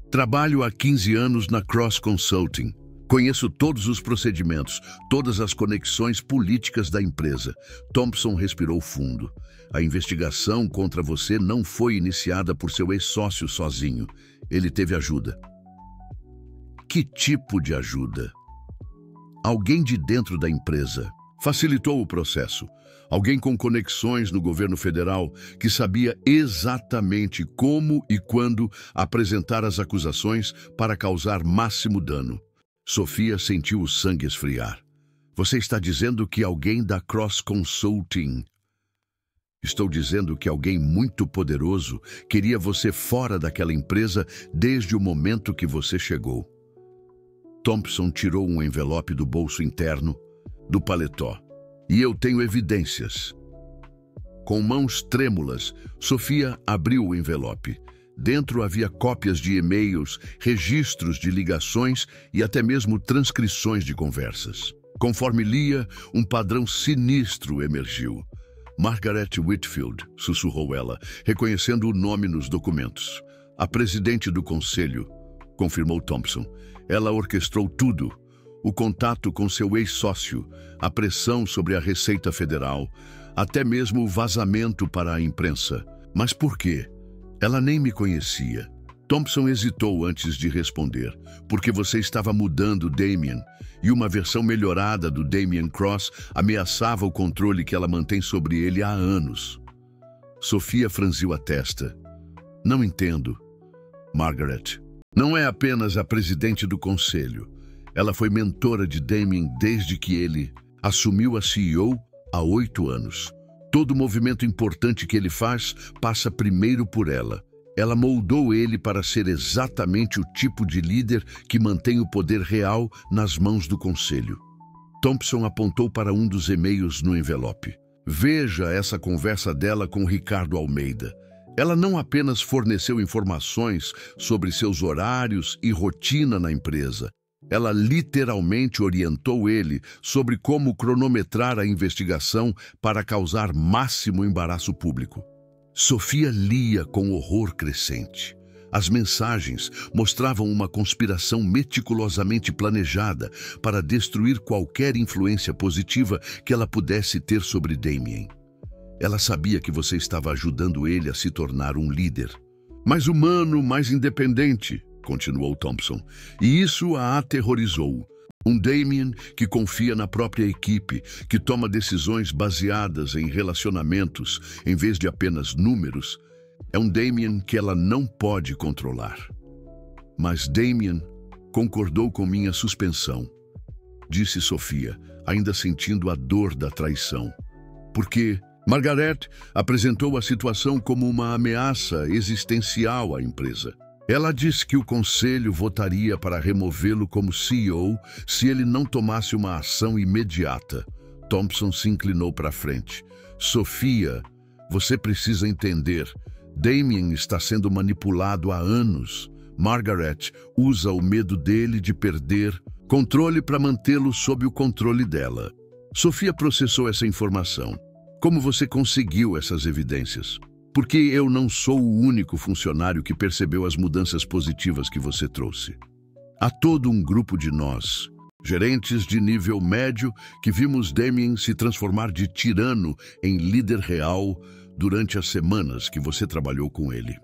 "Trabalho há 15 anos na Cross Consulting. Conheço todos os procedimentos, todas as conexões políticas da empresa." Thompson respirou fundo. "A investigação contra você não foi iniciada por seu ex-sócio sozinho. Ele teve ajuda." "Que tipo de ajuda?" "Alguém de dentro da empresa facilitou o processo. Alguém com conexões no governo federal que sabia exatamente como e quando apresentar as acusações para causar máximo dano." Sofia sentiu o sangue esfriar. "Você está dizendo que alguém da Cross Consulting..." "Estou dizendo que alguém muito poderoso queria você fora daquela empresa desde o momento que você chegou." Thompson tirou um envelope do bolso interno do paletó. "E eu tenho evidências." Com mãos trêmulas, Sofia abriu o envelope. Dentro havia cópias de e-mails, registros de ligações e até mesmo transcrições de conversas. Conforme lia, um padrão sinistro emergiu. "Margaret Whitfield", sussurrou ela, reconhecendo o nome nos documentos. "A presidente do conselho", confirmou Thompson. "Ela orquestrou tudo. O contato com seu ex-sócio, a pressão sobre a Receita Federal, até mesmo o vazamento para a imprensa. Mas por quê? Ela nem me conhecia." Thompson hesitou antes de responder. "Porque você estava mudando Damien, e uma versão melhorada do Damien Cross ameaçava o controle que ela mantém sobre ele há anos." Sofia franziu a testa. "Não entendo." "Margaret não é apenas a presidente do conselho. Ela foi mentora de Damien desde que ele assumiu a CEO há 8 anos. Todo movimento importante que ele faz passa primeiro por ela. Ela moldou ele para ser exatamente o tipo de líder que mantém o poder real nas mãos do conselho." Thompson apontou para um dos e-mails no envelope. "Veja essa conversa dela com Ricardo Almeida. Ela não apenas forneceu informações sobre seus horários e rotina na empresa. Ela literalmente orientou ele sobre como cronometrar a investigação para causar máximo embaraço público." Sofia lia com horror crescente. As mensagens mostravam uma conspiração meticulosamente planejada para destruir qualquer influência positiva que ela pudesse ter sobre Damien. "Ela sabia que você estava ajudando ele a se tornar um líder. Mais humano, mais independente", continuou Thompson, "e isso a aterrorizou. Um Damien que confia na própria equipe, que toma decisões baseadas em relacionamentos em vez de apenas números, é um Damien que ela não pode controlar." "Mas Damien concordou com minha suspensão", disse Sofia, ainda sentindo a dor da traição. "Porque Margaret apresentou a situação como uma ameaça existencial à empresa. Ela disse que o conselho votaria para removê-lo como CEO se ele não tomasse uma ação imediata." Thompson se inclinou para frente. "Sofia, você precisa entender. Damien está sendo manipulado há anos. Margaret usa o medo dele de perder controle para mantê-lo sob o controle dela." Sofia processou essa informação. "Como você conseguiu essas evidências?" "Porque eu não sou o único funcionário que percebeu as mudanças positivas que você trouxe. Há todo um grupo de nós Gerentes de nível médio que vimos Damien se transformar de tirano em líder real durante as semanas que você trabalhou com ele.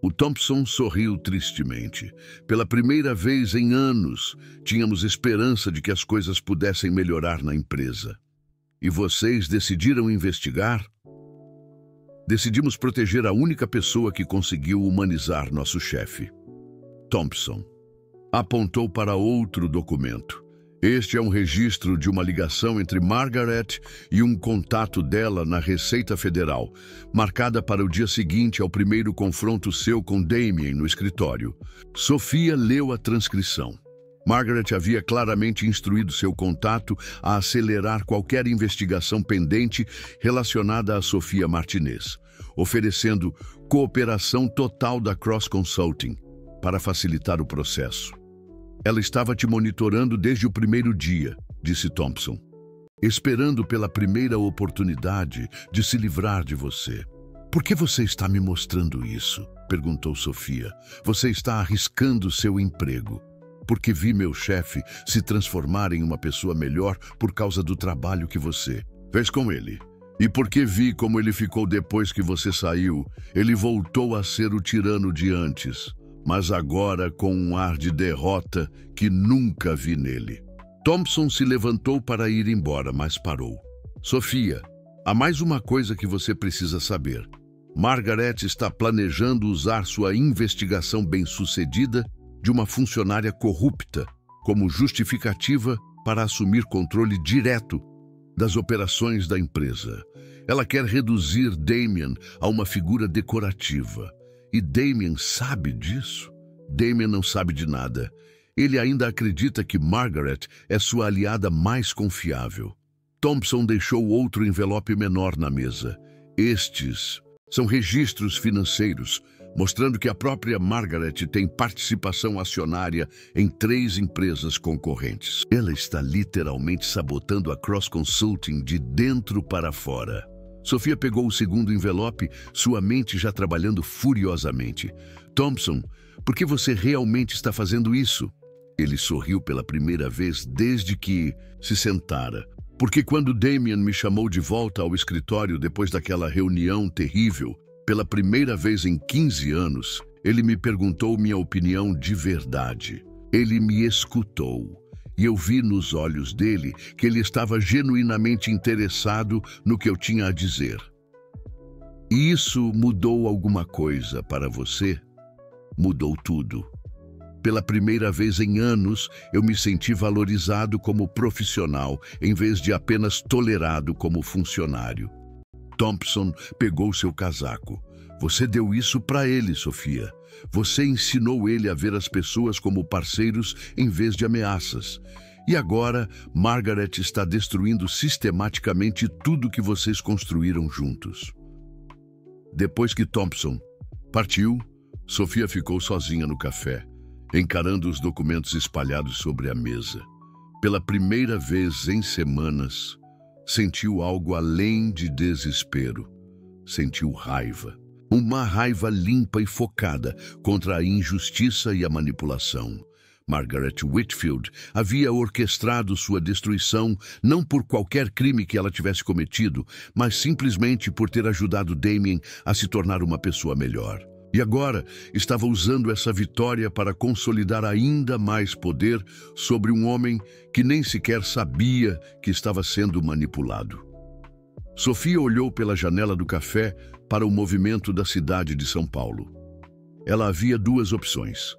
O Thompson sorriu tristemente. Pela primeira vez em anos, tínhamos esperança de que as coisas pudessem melhorar na empresa. E vocês decidiram investigar? Decidimos proteger a única pessoa que conseguiu humanizar nosso chefe. Thompson apontou para outro documento. Este é um registro de uma ligação entre Margaret e um contato dela na Receita Federal, marcada para o dia seguinte ao primeiro confronto seu com Damien no escritório. Sofia leu a transcrição. Margaret havia claramente instruído seu contato a acelerar qualquer investigação pendente relacionada a Sofia Martinez, oferecendo cooperação total da Cross Consulting para facilitar o processo. Ela estava te monitorando desde o primeiro dia, disse Thompson, esperando pela primeira oportunidade de se livrar de você. Por que você está me mostrando isso? Perguntou Sofia. Você está arriscando seu emprego. Porque vi meu chefe se transformar em uma pessoa melhor por causa do trabalho que você fez com ele. E porque vi como ele ficou depois que você saiu, ele voltou a ser o tirano de antes, mas agora com um ar de derrota que nunca vi nele. Thompson se levantou para ir embora, mas parou. Sofia, há mais uma coisa que você precisa saber. Margaret está planejando usar sua investigação bem-sucedida de uma funcionária corrupta como justificativa para assumir controle direto das operações da empresa. Ela quer reduzir Damien a uma figura decorativa. E Damien sabe disso? Damien não sabe de nada. Ele ainda acredita que Margaret é sua aliada mais confiável. Thompson deixou outro envelope menor na mesa. Estes são registros financeiros, mostrando que a própria Margaret tem participação acionária em 3 empresas concorrentes. Ela está literalmente sabotando a Cross Consulting de dentro para fora. Sofia pegou o segundo envelope, sua mente já trabalhando furiosamente. Thompson, por que você realmente está fazendo isso? Ele sorriu pela primeira vez desde que se sentara. Porque quando Damien me chamou de volta ao escritório depois daquela reunião terrível, pela primeira vez em 15 anos, ele me perguntou minha opinião de verdade. Ele me escutou. E eu vi nos olhos dele que ele estava genuinamente interessado no que eu tinha a dizer. E isso mudou alguma coisa para você? Mudou tudo. Pela primeira vez em anos, eu me senti valorizado como profissional, em vez de apenas tolerado como funcionário. Thompson pegou seu casaco. Você deu isso para ele, Sofia. Você ensinou ele a ver as pessoas como parceiros em vez de ameaças. E agora, Margaret está destruindo sistematicamente tudo que vocês construíram juntos. Depois que Thompson partiu, Sofia ficou sozinha no café, encarando os documentos espalhados sobre a mesa. Pela primeira vez em semanas, sentiu algo além de desespero. Sentiu raiva. Uma raiva limpa e focada contra a injustiça e a manipulação. Margaret Whitfield havia orquestrado sua destruição não por qualquer crime que ela tivesse cometido, mas simplesmente por ter ajudado Damien a se tornar uma pessoa melhor. E agora estava usando essa vitória para consolidar ainda mais poder sobre um homem que nem sequer sabia que estava sendo manipulado. Sofia olhou pela janela do café para o movimento da cidade de São Paulo. Ela havia 2 opções: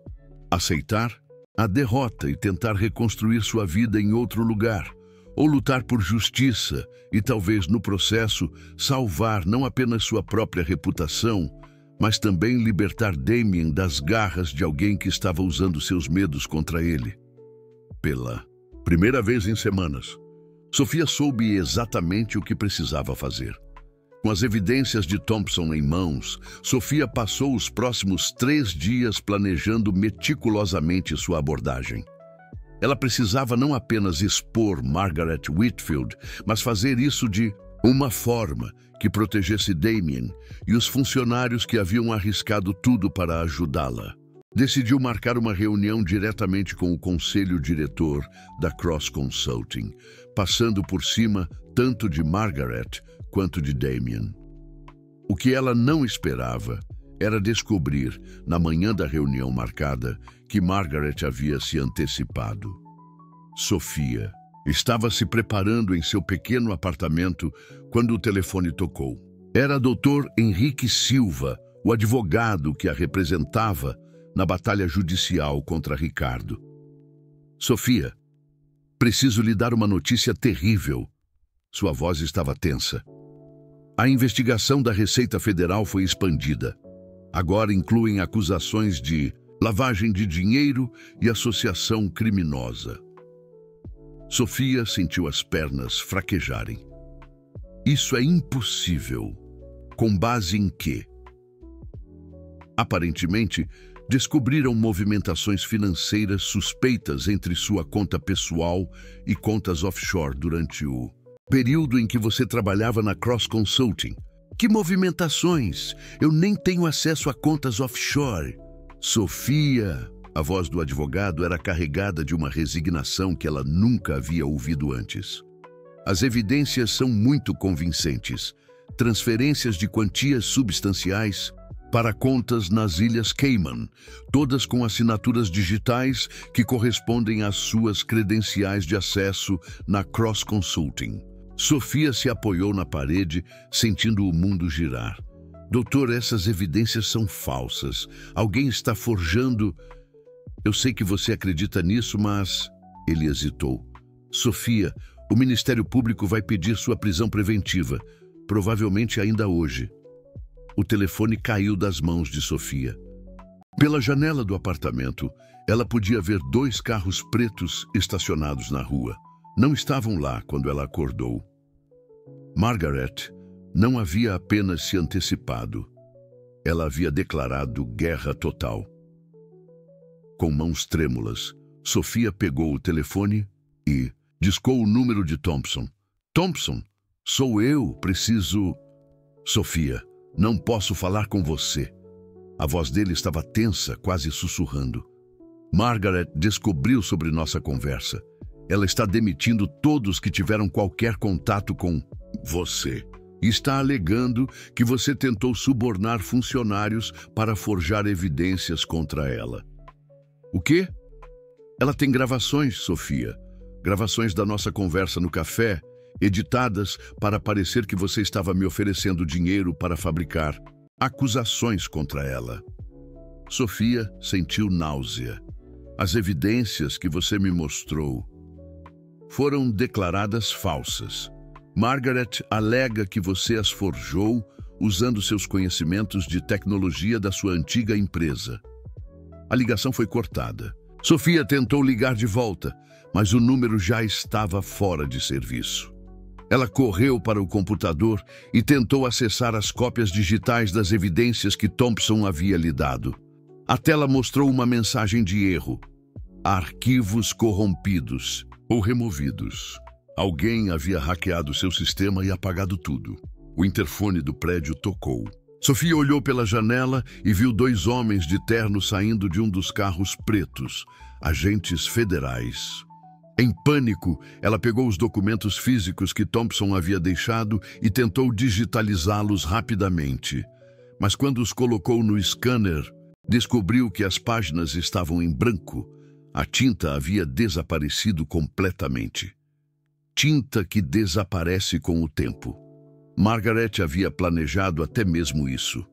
aceitar a derrota e tentar reconstruir sua vida em outro lugar, ou lutar por justiça e talvez, no processo, salvar não apenas sua própria reputação, mas também libertar Damien das garras de alguém que estava usando seus medos contra ele. Pela primeira vez em semanas, Sofia soube exatamente o que precisava fazer. Com as evidências de Thompson em mãos, Sofia passou os próximos 3 dias planejando meticulosamente sua abordagem. Ela precisava não apenas expor Margaret Whitfield, mas fazer isso de uma forma que protegesse Damien e os funcionários que haviam arriscado tudo para ajudá-la. decidiu marcar uma reunião diretamente com o conselho diretor da Cross Consulting, passando por cima tanto de Margaret quanto de Damien. O que ela não esperava era descobrir, na manhã da reunião marcada, que Margaret havia se antecipado. Sophia estava se preparando em seu pequeno apartamento quando o telefone tocou. Era Dr. Henrique Silva, o advogado que a representava na batalha judicial contra Ricardo. Sophia, preciso lhe dar uma notícia terrível. Sua voz estava tensa. A investigação da Receita Federal foi expandida. Agora incluem acusações de lavagem de dinheiro e associação criminosa. Sophia sentiu as pernas fraquejarem. Isso é impossível. Com base em quê? Aparentemente, descobriram movimentações financeiras suspeitas entre sua conta pessoal e contas offshore durante o período em que você trabalhava na Cross Consulting. Que movimentações? Eu nem tenho acesso a contas offshore. Sophia, a voz do advogado era carregada de uma resignação que ela nunca havia ouvido antes. As evidências são muito convincentes. Transferências de quantias substanciais para contas nas Ilhas Cayman, todas com assinaturas digitais que correspondem às suas credenciais de acesso na Cross Consulting. Sophia se apoiou na parede, sentindo o mundo girar. Doutor, essas evidências são falsas. Alguém está forjando... Eu sei que você acredita nisso, mas... Ele hesitou. Sophia, o Ministério Público vai pedir sua prisão preventiva, provavelmente ainda hoje. O telefone caiu das mãos de Sophia. Pela janela do apartamento, ela podia ver 2 carros pretos estacionados na rua. Não estavam lá quando ela acordou. Margaret não havia apenas se antecipado. Ela havia declarado guerra total. Com mãos trêmulas, Sophia pegou o telefone e discou o número de Thompson. Thompson, sou eu, preciso... Sophia, não posso falar com você. A voz dele estava tensa, quase sussurrando. Margaret descobriu sobre nossa conversa. Ela está demitindo todos que tiveram qualquer contato com você. E está alegando que você tentou subornar funcionários para forjar evidências contra ela. O quê? Ela tem gravações, Sophia. Gravações da nossa conversa no café, editadas para parecer que você estava me oferecendo dinheiro para fabricar acusações contra ela. Sophia sentiu náusea. As evidências que você me mostrou foram declaradas falsas. Margaret alega que você as forjou usando seus conhecimentos de tecnologia da sua antiga empresa. A ligação foi cortada. Sophia tentou ligar de volta, mas o número já estava fora de serviço. Ela correu para o computador e tentou acessar as cópias digitais das evidências que Thompson havia lhe dado. A tela mostrou uma mensagem de erro. Arquivos corrompidos ou removidos. Alguém havia hackeado seu sistema e apagado tudo. O interfone do prédio tocou. Sophia olhou pela janela e viu 2 homens de terno saindo de um dos carros pretos, agentes federais. Em pânico, ela pegou os documentos físicos que Thompson havia deixado e tentou digitalizá-los rapidamente. Mas quando os colocou no scanner, descobriu que as páginas estavam em branco. A tinta havia desaparecido completamente. Tinta que desaparece com o tempo. Margaret havia planejado até mesmo isso.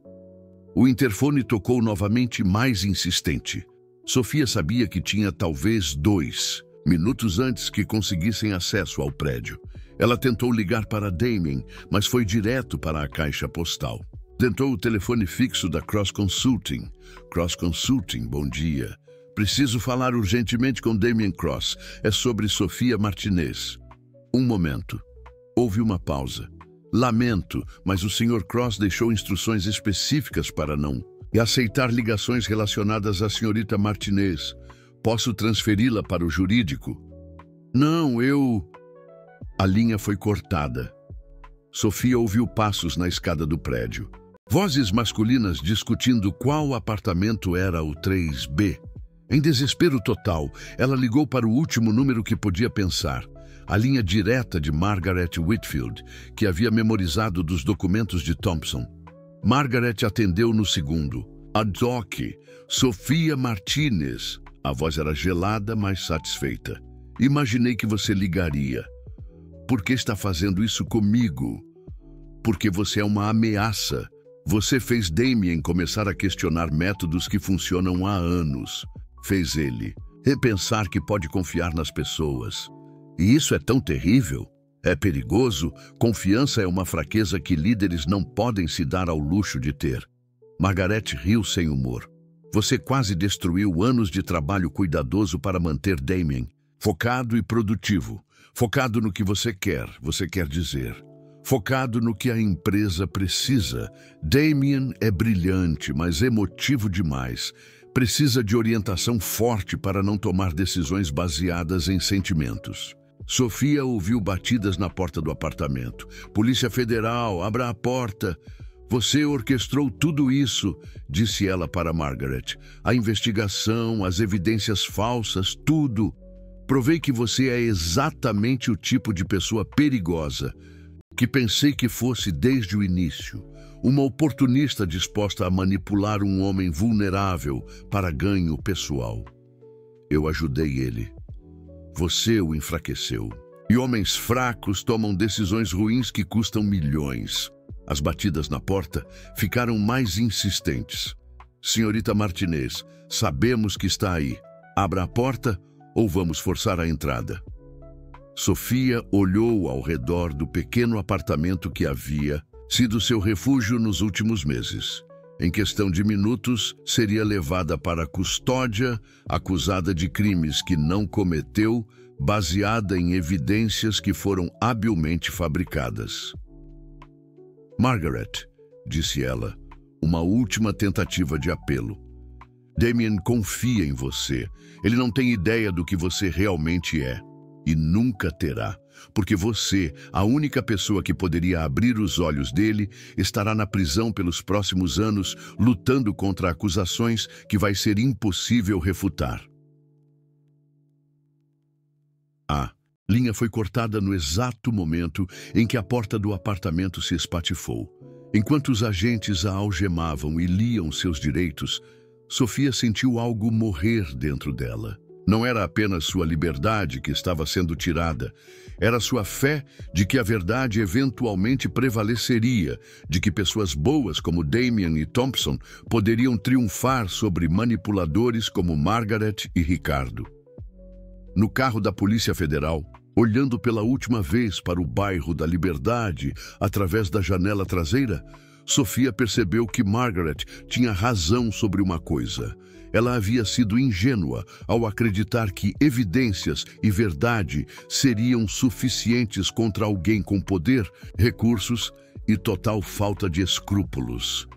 O interfone tocou novamente, mais insistente. Sophia sabia que tinha talvez 2 minutos antes que conseguissem acesso ao prédio. Ela tentou ligar para Damien, mas foi direto para a caixa postal. Tentou o telefone fixo da Cross Consulting. Cross Consulting, bom dia. Preciso falar urgentemente com Damien Cross. É sobre Sophia Martinez. Um momento. Houve uma pausa. Lamento, mas o Sr. Cross deixou instruções específicas para não aceitar ligações relacionadas à senhorita Martinez. Posso transferi-la para o jurídico? Não, eu... A linha foi cortada. Sophia ouviu passos na escada do prédio. Vozes masculinas discutindo qual apartamento era o 3B. Em desespero total, ela ligou para o último número que podia pensar, a linha direta de Margaret Whitfield, que havia memorizado dos documentos de Thompson. Margaret atendeu no segundo. A Doc, Sofia Martinez. A voz era gelada, mas satisfeita. Imaginei que você ligaria. Por que está fazendo isso comigo? Porque você é uma ameaça. Você fez Damien começar a questionar métodos que funcionam há anos. Fez ele repensar que pode confiar nas pessoas. E isso é tão terrível. É perigoso. Confiança é uma fraqueza que líderes não podem se dar ao luxo de ter. Margaret riu sem humor. Você quase destruiu anos de trabalho cuidadoso para manter Damien focado e produtivo. Focado no que você quer dizer. Focado no que a empresa precisa. Damien é brilhante, mas emotivo demais. Precisa de orientação forte para não tomar decisões baseadas em sentimentos. Sofia ouviu batidas na porta do apartamento. Polícia Federal, abra a porta. Você orquestrou tudo isso, disse ela para Margaret. A investigação, as evidências falsas, tudo. Provei que você é exatamente o tipo de pessoa perigosa que pensei que fosse desde o início. Uma oportunista disposta a manipular um homem vulnerável para ganho pessoal. Eu ajudei ele. Você o enfraqueceu. E homens fracos tomam decisões ruins que custam milhões. As batidas na porta ficaram mais insistentes. Senhorita Martinez, sabemos que está aí. Abra a porta ou vamos forçar a entrada. Sofia olhou ao redor do pequeno apartamento que havia sido seu refúgio nos últimos meses. Em questão de minutos, seria levada para a custódia, acusada de crimes que não cometeu, baseada em evidências que foram habilmente fabricadas. Margaret, disse ela, uma última tentativa de apelo. Damien confia em você. Ele não tem ideia do que você realmente é. E nunca terá, porque você, a única pessoa que poderia abrir os olhos dele, estará na prisão pelos próximos anos, lutando contra acusações que vai ser impossível refutar. A linha foi cortada no exato momento em que a porta do apartamento se espatifou. Enquanto os agentes a algemavam e liam seus direitos, Sofia sentiu algo morrer dentro dela. Não era apenas sua liberdade que estava sendo tirada, era sua fé de que a verdade eventualmente prevaleceria, de que pessoas boas como Damien e Thompson poderiam triunfar sobre manipuladores como Margaret e Ricardo. No carro da Polícia Federal, olhando pela última vez para o bairro da Liberdade através da janela traseira, Sofia percebeu que Margaret tinha razão sobre uma coisa. Ela havia sido ingênua ao acreditar que evidências e verdade seriam suficientes contra alguém com poder, recursos e total falta de escrúpulos.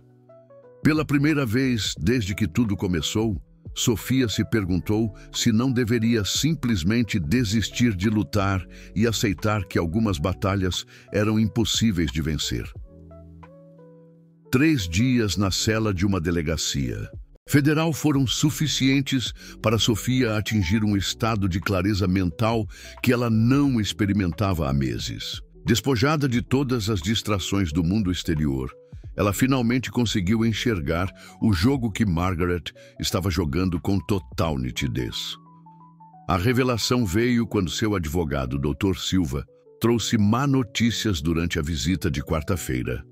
Pela primeira vez desde que tudo começou, Sofia se perguntou se não deveria simplesmente desistir de lutar e aceitar que algumas batalhas eram impossíveis de vencer. 3 dias na cela de uma delegacia federal foram suficientes para Sofia atingir um estado de clareza mental que ela não experimentava há meses. Despojada de todas as distrações do mundo exterior, ela finalmente conseguiu enxergar o jogo que Margaret estava jogando com total nitidez. A revelação veio quando seu advogado, Dr. Silva, trouxe má notícias durante a visita de quarta-feira.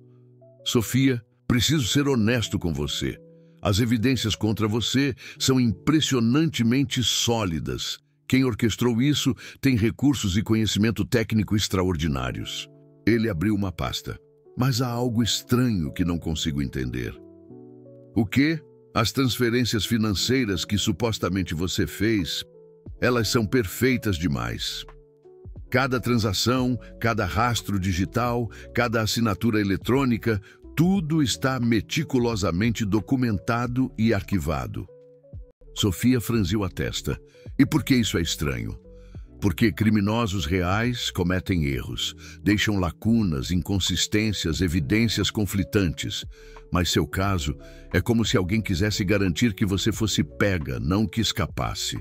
Sofia, preciso ser honesto com você. As evidências contra você são impressionantemente sólidas. Quem orquestrou isso tem recursos e conhecimento técnico extraordinários. Ele abriu uma pasta. Mas há algo estranho que não consigo entender. O quê? As transferências financeiras que supostamente você fez, elas são perfeitas demais. Cada transação, cada rastro digital, cada assinatura eletrônica, tudo está meticulosamente documentado e arquivado. Sofia franziu a testa. E por que isso é estranho? Porque criminosos reais cometem erros, deixam lacunas, inconsistências, evidências conflitantes. Mas seu caso é como se alguém quisesse garantir que você fosse pega, não que escapasse.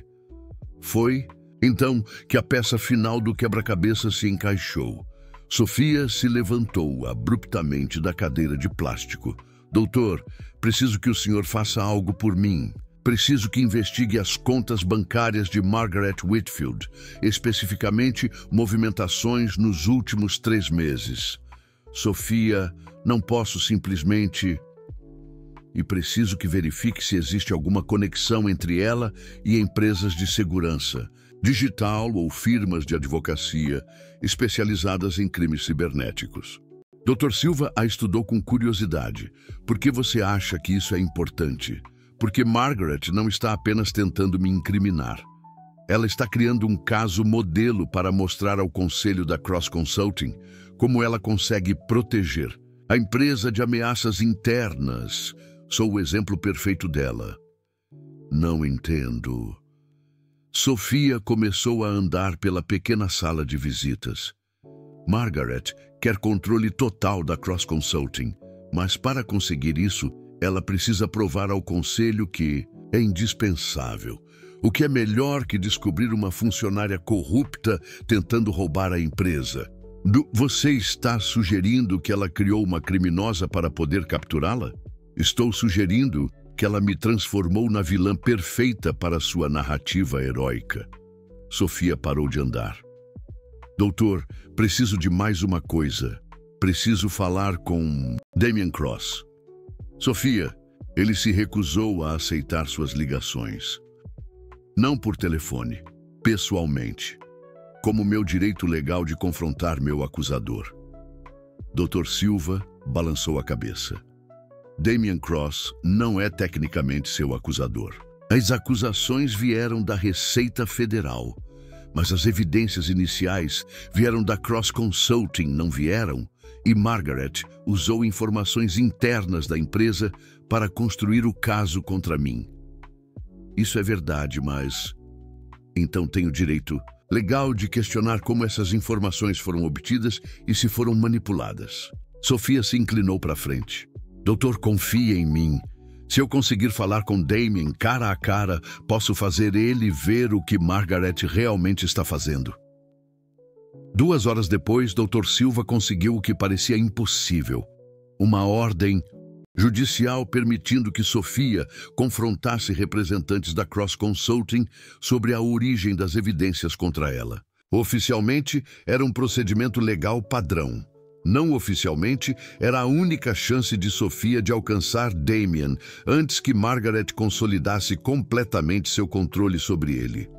Foi, então, que a peça final do quebra-cabeça se encaixou. Sofia se levantou abruptamente da cadeira de plástico. Doutor, preciso que o senhor faça algo por mim. Preciso que investigue as contas bancárias de Margaret Whitfield, especificamente movimentações nos últimos 3 meses. Sofia, não posso simplesmente... E preciso que verifique se existe alguma conexão entre ela e empresas de segurança, digital ou firmas de advocacia especializadas em crimes cibernéticos. Dr. Silva a estudou com curiosidade. Por que você acha que isso é importante? Porque Margaret não está apenas tentando me incriminar. Ela está criando um caso modelo para mostrar ao conselho da Cross Consulting como ela consegue proteger a empresa de ameaças internas. Sou o exemplo perfeito dela. Não entendo. Sofia começou a andar pela pequena sala de visitas. Margaret quer controle total da Cross Consulting, mas para conseguir isso, ela precisa provar ao conselho que é indispensável. O que é melhor que descobrir uma funcionária corrupta tentando roubar a empresa? Você está sugerindo que ela criou uma criminosa para poder capturá-la? Estou sugerindo que ela me transformou na vilã perfeita para sua narrativa heróica. Sofia parou de andar. Doutor, preciso de mais uma coisa. Preciso falar com Damien Cross. Sofia, ele se recusou a aceitar suas ligações. Não por telefone, pessoalmente, como meu direito legal de confrontar meu acusador. Dr. Silva balançou a cabeça. Damien Cross não é tecnicamente seu acusador. As acusações vieram da Receita Federal, mas as evidências iniciais vieram da Cross Consulting, não vieram? E Margaret usou informações internas da empresa para construir o caso contra mim. Isso é verdade, mas... Então tenho direito legal de questionar como essas informações foram obtidas e se foram manipuladas. Sofia se inclinou para frente. Doutor, confie em mim. Se eu conseguir falar com Damien cara a cara, posso fazer ele ver o que Margaret realmente está fazendo. 2 horas depois, Dr. Silva conseguiu o que parecia impossível. Uma ordem judicial permitindo que Sofia confrontasse representantes da Cross Consulting sobre a origem das evidências contra ela. Oficialmente, era um procedimento legal padrão. Não oficialmente, era a única chance de Sofia de alcançar Damien antes que Margaret consolidasse completamente seu controle sobre ele.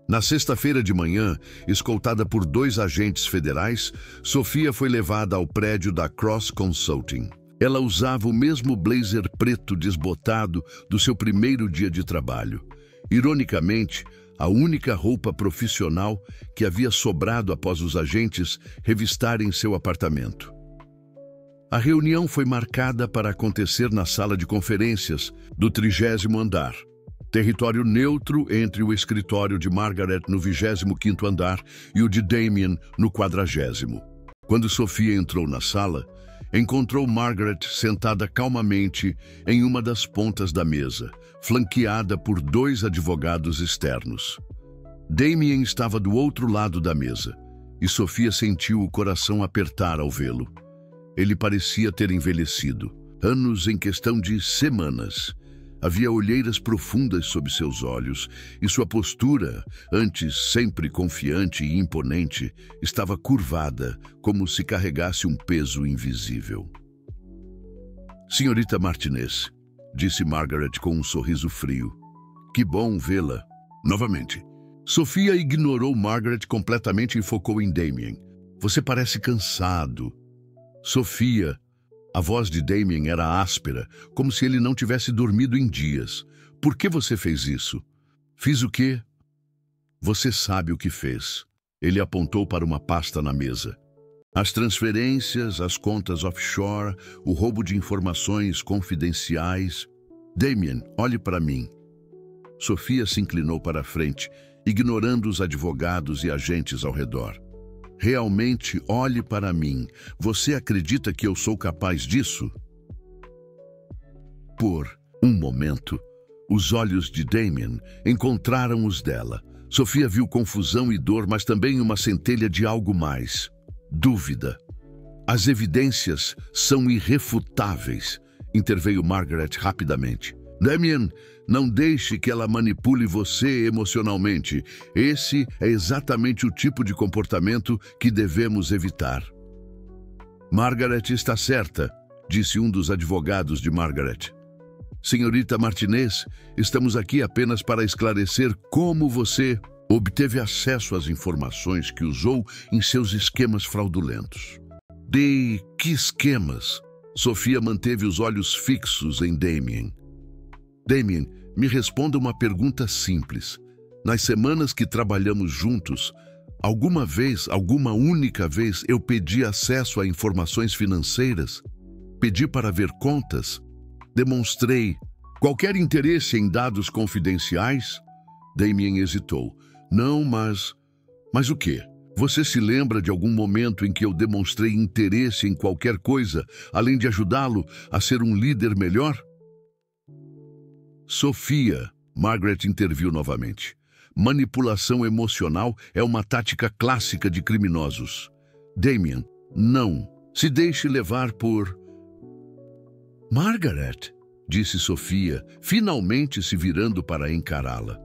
Na sexta-feira de manhã, escoltada por 2 agentes federais, Sofia foi levada ao prédio da Cross Consulting. Ela usava o mesmo blazer preto desbotado do seu primeiro dia de trabalho. Ironicamente, a única roupa profissional que havia sobrado após os agentes revistarem seu apartamento. A reunião foi marcada para acontecer na sala de conferências do 30º andar, território neutro entre o escritório de Margaret no 25º andar e o de Damien no 40º. Quando Sofia entrou na sala, encontrou Margaret sentada calmamente em uma das pontas da mesa, flanqueada por 2 advogados externos. Damien estava do outro lado da mesa, e Sofia sentiu o coração apertar ao vê-lo. Ele parecia ter envelhecido, anos em questão de semanas. Havia olheiras profundas sob seus olhos, e sua postura, antes sempre confiante e imponente, estava curvada, como se carregasse um peso invisível. Senhorita Martinez, disse Margaret com um sorriso frio. Que bom vê-la. Novamente. Sofia ignorou Margaret completamente e focou em Damien. Você parece cansado. Sofia... A voz de Damien era áspera, como se ele não tivesse dormido em dias. Por que você fez isso? Fiz o quê? Você sabe o que fez. Ele apontou para uma pasta na mesa. As transferências, as contas offshore, o roubo de informações confidenciais. Damien, olhe para mim. Sofia se inclinou para a frente ignorando os advogados e agentes ao redor. Realmente olhe para mim. Você acredita que eu sou capaz disso? Por um momento, os olhos de Damien encontraram os dela. Sofia viu confusão e dor, mas também uma centelha de algo mais. Dúvida. As evidências são irrefutáveis, interveio Margaret rapidamente. Damien, não deixe que ela manipule você emocionalmente. Esse é exatamente o tipo de comportamento que devemos evitar. Margaret está certa, disse um dos advogados de Margaret. Senhorita Martinez, estamos aqui apenas para esclarecer como você obteve acesso às informações que usou em seus esquemas fraudulentos. De que esquemas? Sofia manteve os olhos fixos em Damien. Damien, me responda uma pergunta simples. Nas semanas que trabalhamos juntos, alguma única vez, eu pedi acesso a informações financeiras? Pedi para ver contas? Demonstrei qualquer interesse em dados confidenciais? Damien hesitou. Não, mas o quê? Você se lembra de algum momento em que eu demonstrei interesse em qualquer coisa, além de ajudá-lo a ser um líder melhor? Sofia, Margaret interviu novamente. Manipulação emocional é uma tática clássica de criminosos. Damien, não. Se deixe levar por... Margaret, disse Sofia, finalmente se virando para encará-la.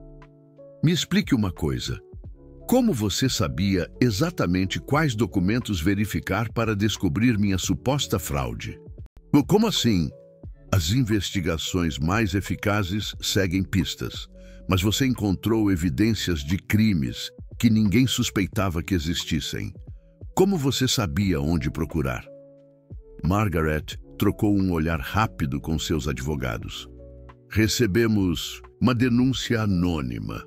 Me explique uma coisa. Como você sabia exatamente quais documentos verificar para descobrir minha suposta fraude? Como assim? As investigações mais eficazes seguem pistas, mas você encontrou evidências de crimes que ninguém suspeitava que existissem. Como você sabia onde procurar? Margaret trocou um olhar rápido com seus advogados. Recebemos uma denúncia anônima.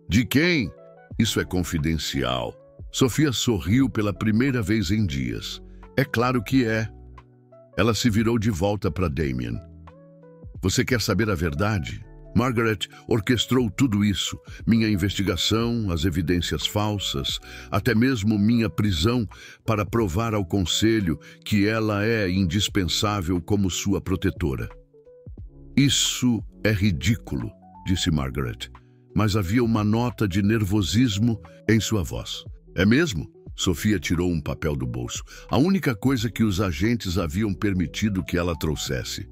De quem? Isso é confidencial. Sofia sorriu pela primeira vez em dias. É claro que é. Ela se virou de volta para Damien. Você quer saber a verdade? Margaret orquestrou tudo isso. Minha investigação, as evidências falsas, até mesmo minha prisão, para provar ao conselho que ela é indispensável como sua protetora. Isso é ridículo, disse Margaret. Mas havia uma nota de nervosismo em sua voz. É mesmo? Sofia tirou um papel do bolso. A única coisa que os agentes haviam permitido que ela trouxesse.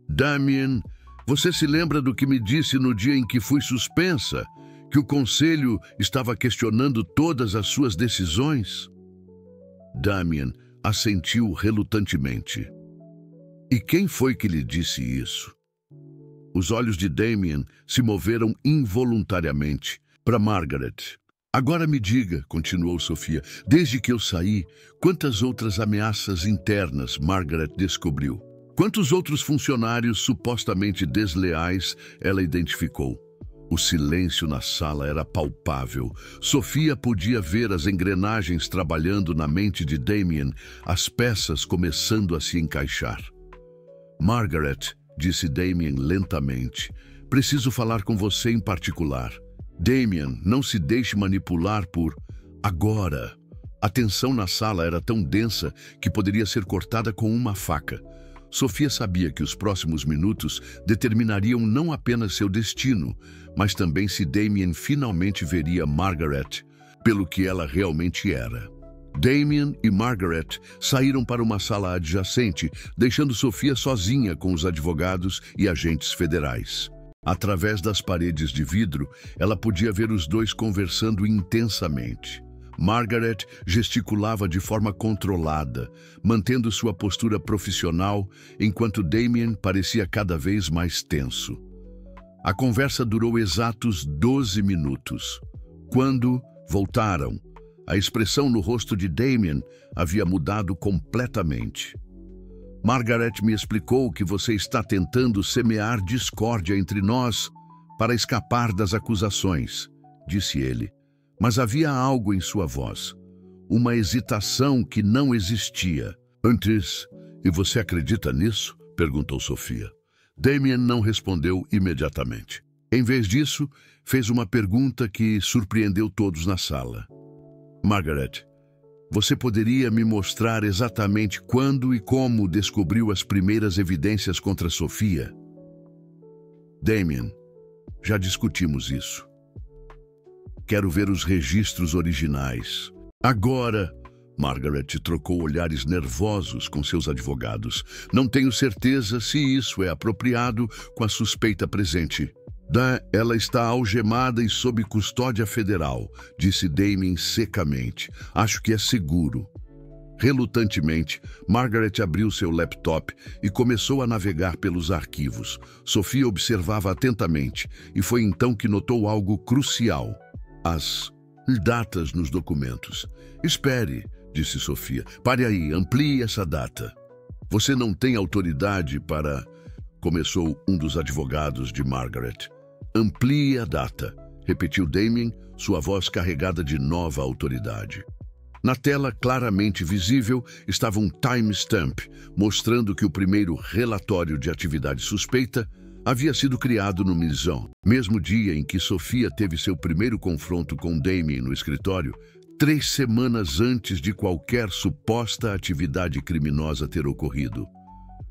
Damien, você se lembra do que me disse no dia em que fui suspensa? Que o conselho estava questionando todas as suas decisões? Damien assentiu relutantemente. E quem foi que lhe disse isso? Os olhos de Damien se moveram involuntariamente para Margaret. Agora me diga, continuou Sofia, desde que eu saí, quantas outras ameaças internas Margaret descobriu? Quantos outros funcionários supostamente desleais ela identificou? O silêncio na sala era palpável. Sofia podia ver as engrenagens trabalhando na mente de Damien, as peças começando a se encaixar. Margaret, disse Damien lentamente, preciso falar com você em particular. Damien, não se deixe manipular por... Agora. A tensão na sala era tão densa que poderia ser cortada com uma faca. Sofia sabia que os próximos minutos determinariam não apenas seu destino, mas também se Damien finalmente veria Margaret pelo que ela realmente era. Damien e Margaret saíram para uma sala adjacente, deixando Sofia sozinha com os advogados e agentes federais. Através das paredes de vidro, ela podia ver os dois conversando intensamente. Margaret gesticulava de forma controlada, mantendo sua postura profissional, enquanto Damien parecia cada vez mais tenso. A conversa durou exatos 12 minutos. Quando voltaram, a expressão no rosto de Damien havia mudado completamente. Margaret me explicou que você está tentando semear discórdia entre nós para escapar das acusações, disse ele. Mas havia algo em sua voz, uma hesitação que não existia. Antes, e você acredita nisso? Perguntou Sofia. Damien não respondeu imediatamente. Em vez disso, fez uma pergunta que surpreendeu todos na sala. Margaret, você poderia me mostrar exatamente quando e como descobriu as primeiras evidências contra Sofia? Damien, já discutimos isso. Quero ver os registros originais. Agora, Margaret trocou olhares nervosos com seus advogados. Não tenho certeza se isso é apropriado com a suspeita presente. Ela está algemada e sob custódia federal, disse Damien secamente. Acho que é seguro. Relutantemente, Margaret abriu seu laptop e começou a navegar pelos arquivos. Sofia observava atentamente e foi então que notou algo crucial: as datas nos documentos. Espere, disse Sofia. Pare aí, amplie essa data. Você não tem autoridade para... Começou um dos advogados de Margaret. Amplie a data, repetiu Damien, sua voz carregada de nova autoridade. Na tela, claramente visível, estava um timestamp, mostrando que o primeiro relatório de atividade suspeita havia sido criado no mesmo dia em que Sofia teve seu primeiro confronto com Damien no escritório, 3 semanas antes de qualquer suposta atividade criminosa ter ocorrido.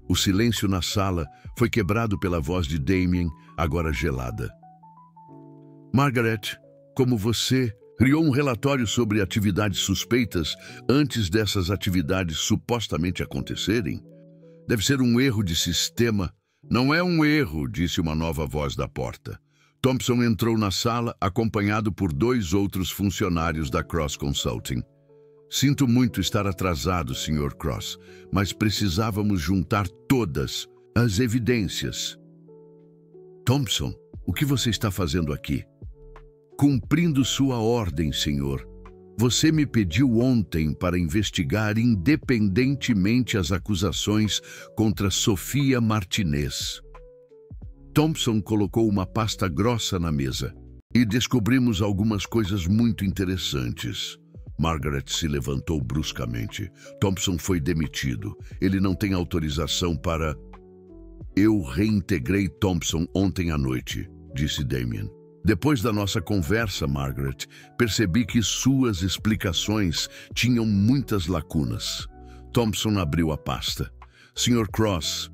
O silêncio na sala foi quebrado pela voz de Damien, agora gelada. Margaret, como você criou um relatório sobre atividades suspeitas antes dessas atividades supostamente acontecerem? Deve ser um erro de sistema. Não é um erro, disse uma nova voz da porta. Thompson entrou na sala, acompanhado por 2 outros funcionários da Cross Consulting. Sinto muito estar atrasado, Sr. Cross, mas precisávamos juntar todas as evidências. Thompson, o que você está fazendo aqui? Cumprindo sua ordem, senhor. Você me pediu ontem para investigar independentemente as acusações contra Sofia Martinez. Thompson colocou uma pasta grossa na mesa e descobrimos algumas coisas muito interessantes. Margaret se levantou bruscamente. Thompson foi demitido. Ele não tem autorização para... Eu reintegrei Thompson ontem à noite, disse Damien. Depois da nossa conversa, Margaret, percebi que suas explicações tinham muitas lacunas. Thompson abriu a pasta. Sr. Cross,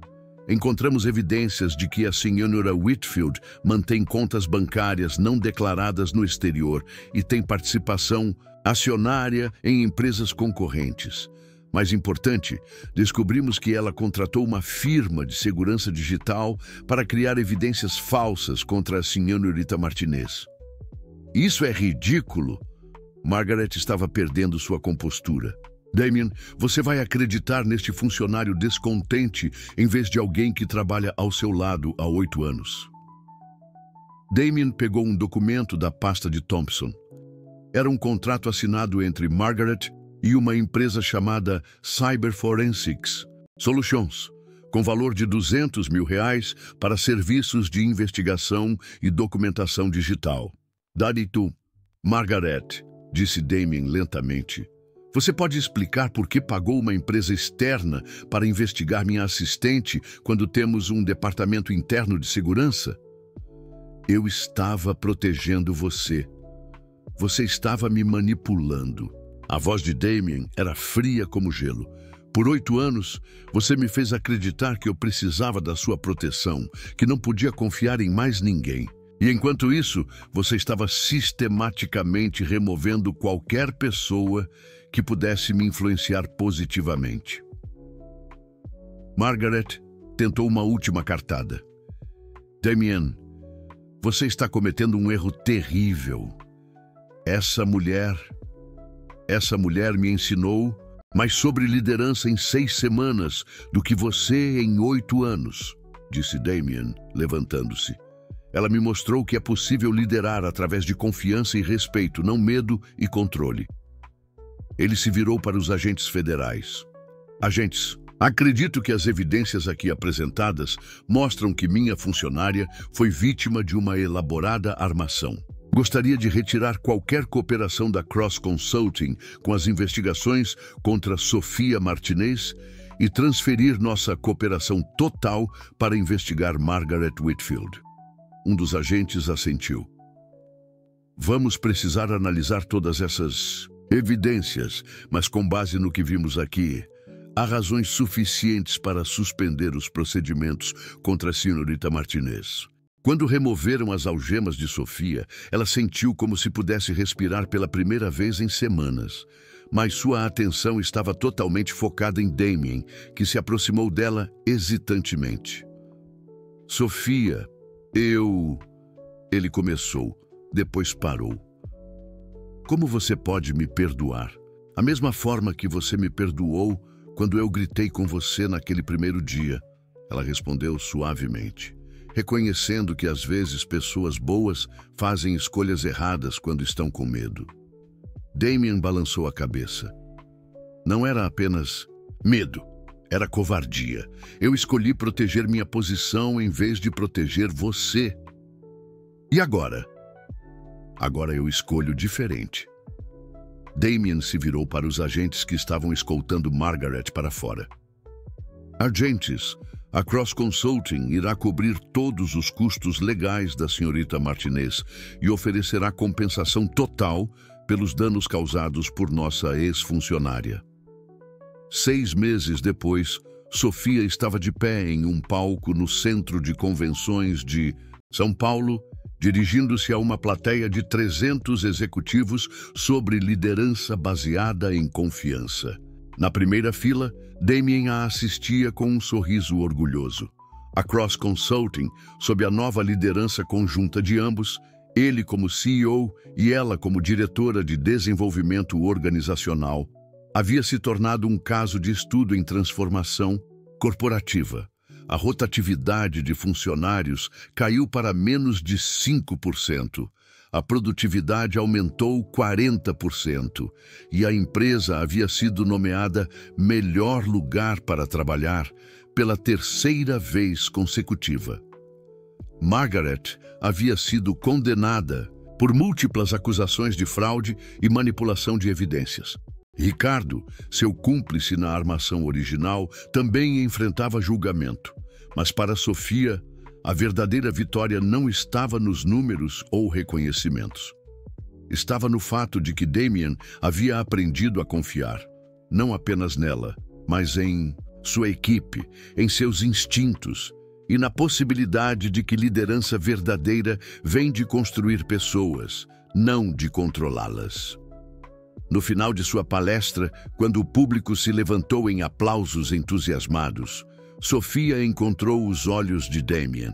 encontramos evidências de que a Sra. Whitfield mantém contas bancárias não declaradas no exterior e tem participação acionária em empresas concorrentes. Mais importante, descobrimos que ela contratou uma firma de segurança digital para criar evidências falsas contra a senhorita Martinez. Isso é ridículo! Margaret estava perdendo sua compostura. Damien, você vai acreditar neste funcionário descontente em vez de alguém que trabalha ao seu lado há 8 anos. Damien pegou um documento da pasta de Thompson. Era um contrato assinado entre Margaret e uma empresa chamada Cyber Forensics Solutions, com valor de R$200 mil para serviços de investigação e documentação digital. Daditu, Margaret, disse Damien lentamente. Você pode explicar por que pagou uma empresa externa para investigar minha assistente quando temos um departamento interno de segurança? Eu estava protegendo você. Você estava me manipulando. A voz de Damien era fria como gelo. Por 8 anos, você me fez acreditar que eu precisava da sua proteção, que não podia confiar em mais ninguém. E enquanto isso, você estava sistematicamente removendo qualquer pessoa que pudesse me influenciar positivamente. Margaret tentou uma última cartada. Damien, você está cometendo um erro terrível. Essa mulher me ensinou mais sobre liderança em 6 semanas do que você em 8 anos, disse Damien, levantando-se. Ela me mostrou que é possível liderar através de confiança e respeito, não medo e controle. Ele se virou para os agentes federais. Agentes, acredito que as evidências aqui apresentadas mostram que minha funcionária foi vítima de uma elaborada armação. Gostaria de retirar qualquer cooperação da Cross Consulting com as investigações contra Sofia Martinez e transferir nossa cooperação total para investigar Margaret Whitfield. Um dos agentes assentiu. Vamos precisar analisar todas essas evidências, mas com base no que vimos aqui, há razões suficientes para suspender os procedimentos contra a senhorita Martinez. Quando removeram as algemas de Sofia, ela sentiu como se pudesse respirar pela primeira vez em semanas. Mas sua atenção estava totalmente focada em Damien, que se aproximou dela hesitantemente. Sofia, Ele começou, depois parou. Como você pode me perdoar? A mesma forma que você me perdoou quando eu gritei com você naquele primeiro dia. Ela respondeu suavemente, reconhecendo que às vezes pessoas boas fazem escolhas erradas quando estão com medo. Damien balançou a cabeça. Não era apenas medo, era covardia. Eu escolhi proteger minha posição em vez de proteger você. E agora? Agora eu escolho diferente. Damien se virou para os agentes que estavam escoltando Margaret para fora. Agentes, a Cross Consulting irá cobrir todos os custos legais da senhorita Martinez e oferecerá compensação total pelos danos causados por nossa ex-funcionária. 6 meses depois, Sofia estava de pé em um palco no Centro de Convenções de São Paulo, dirigindo-se a uma plateia de 300 executivos sobre liderança baseada em confiança. Na primeira fila, Damien a assistia com um sorriso orgulhoso. A Cross Consulting, sob a nova liderança conjunta de ambos, ele como CEO e ela como diretora de desenvolvimento organizacional, havia se tornado um caso de estudo em transformação corporativa. A rotatividade de funcionários caiu para menos de 5%. A produtividade aumentou 40% e a empresa havia sido nomeada melhor lugar para trabalhar pela 3ª vez consecutiva. Margaret havia sido condenada por múltiplas acusações de fraude e manipulação de evidências. Ricardo, seu cúmplice na armação original, também enfrentava julgamento. Mas para Sofia, a verdadeira vitória não estava nos números ou reconhecimentos. Estava no fato de que Damien havia aprendido a confiar, não apenas nela, mas em sua equipe, em seus instintos e na possibilidade de que liderança verdadeira vem de construir pessoas, não de controlá-las. No final de sua palestra, quando o público se levantou em aplausos entusiasmados, Sofia encontrou os olhos de Damien.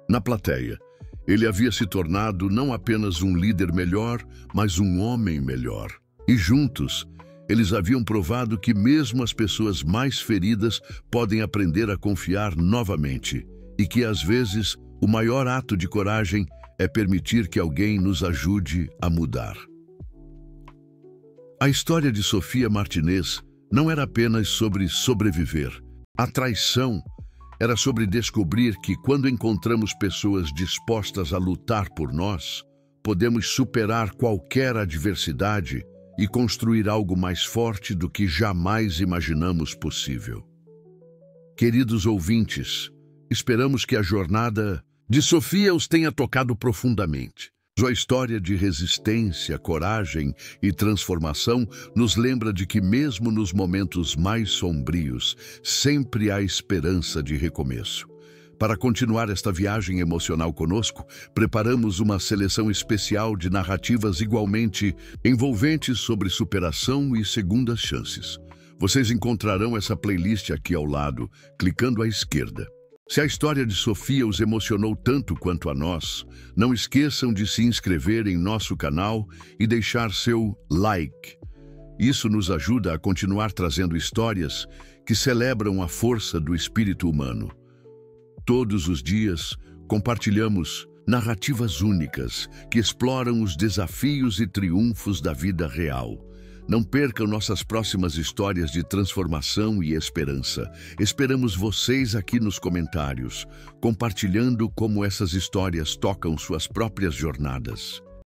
Na plateia, ele havia se tornado não apenas um líder melhor, mas um homem melhor. E juntos, eles haviam provado que mesmo as pessoas mais feridas podem aprender a confiar novamente e que, às vezes, o maior ato de coragem é permitir que alguém nos ajude a mudar. A história de Sofia Martinez não era apenas sobre sobreviver. A traição era sobre descobrir que, quando encontramos pessoas dispostas a lutar por nós, podemos superar qualquer adversidade e construir algo mais forte do que jamais imaginamos possível. Queridos ouvintes, esperamos que a jornada de Sofia os tenha tocado profundamente. Sua história de resistência, coragem e transformação nos lembra de que mesmo nos momentos mais sombrios, sempre há esperança de recomeço. Para continuar esta viagem emocional conosco, preparamos uma seleção especial de narrativas igualmente envolventes sobre superação e segundas chances. Vocês encontrarão essa playlist aqui ao lado, clicando à esquerda. Se a história de Sofia os emocionou tanto quanto a nós, não esqueçam de se inscrever em nosso canal e deixar seu like. Isso nos ajuda a continuar trazendo histórias que celebram a força do espírito humano. Todos os dias, compartilhamos narrativas únicas que exploram os desafios e triunfos da vida real. Não percam nossas próximas histórias de transformação e esperança. Esperamos vocês aqui nos comentários, compartilhando como essas histórias tocam suas próprias jornadas.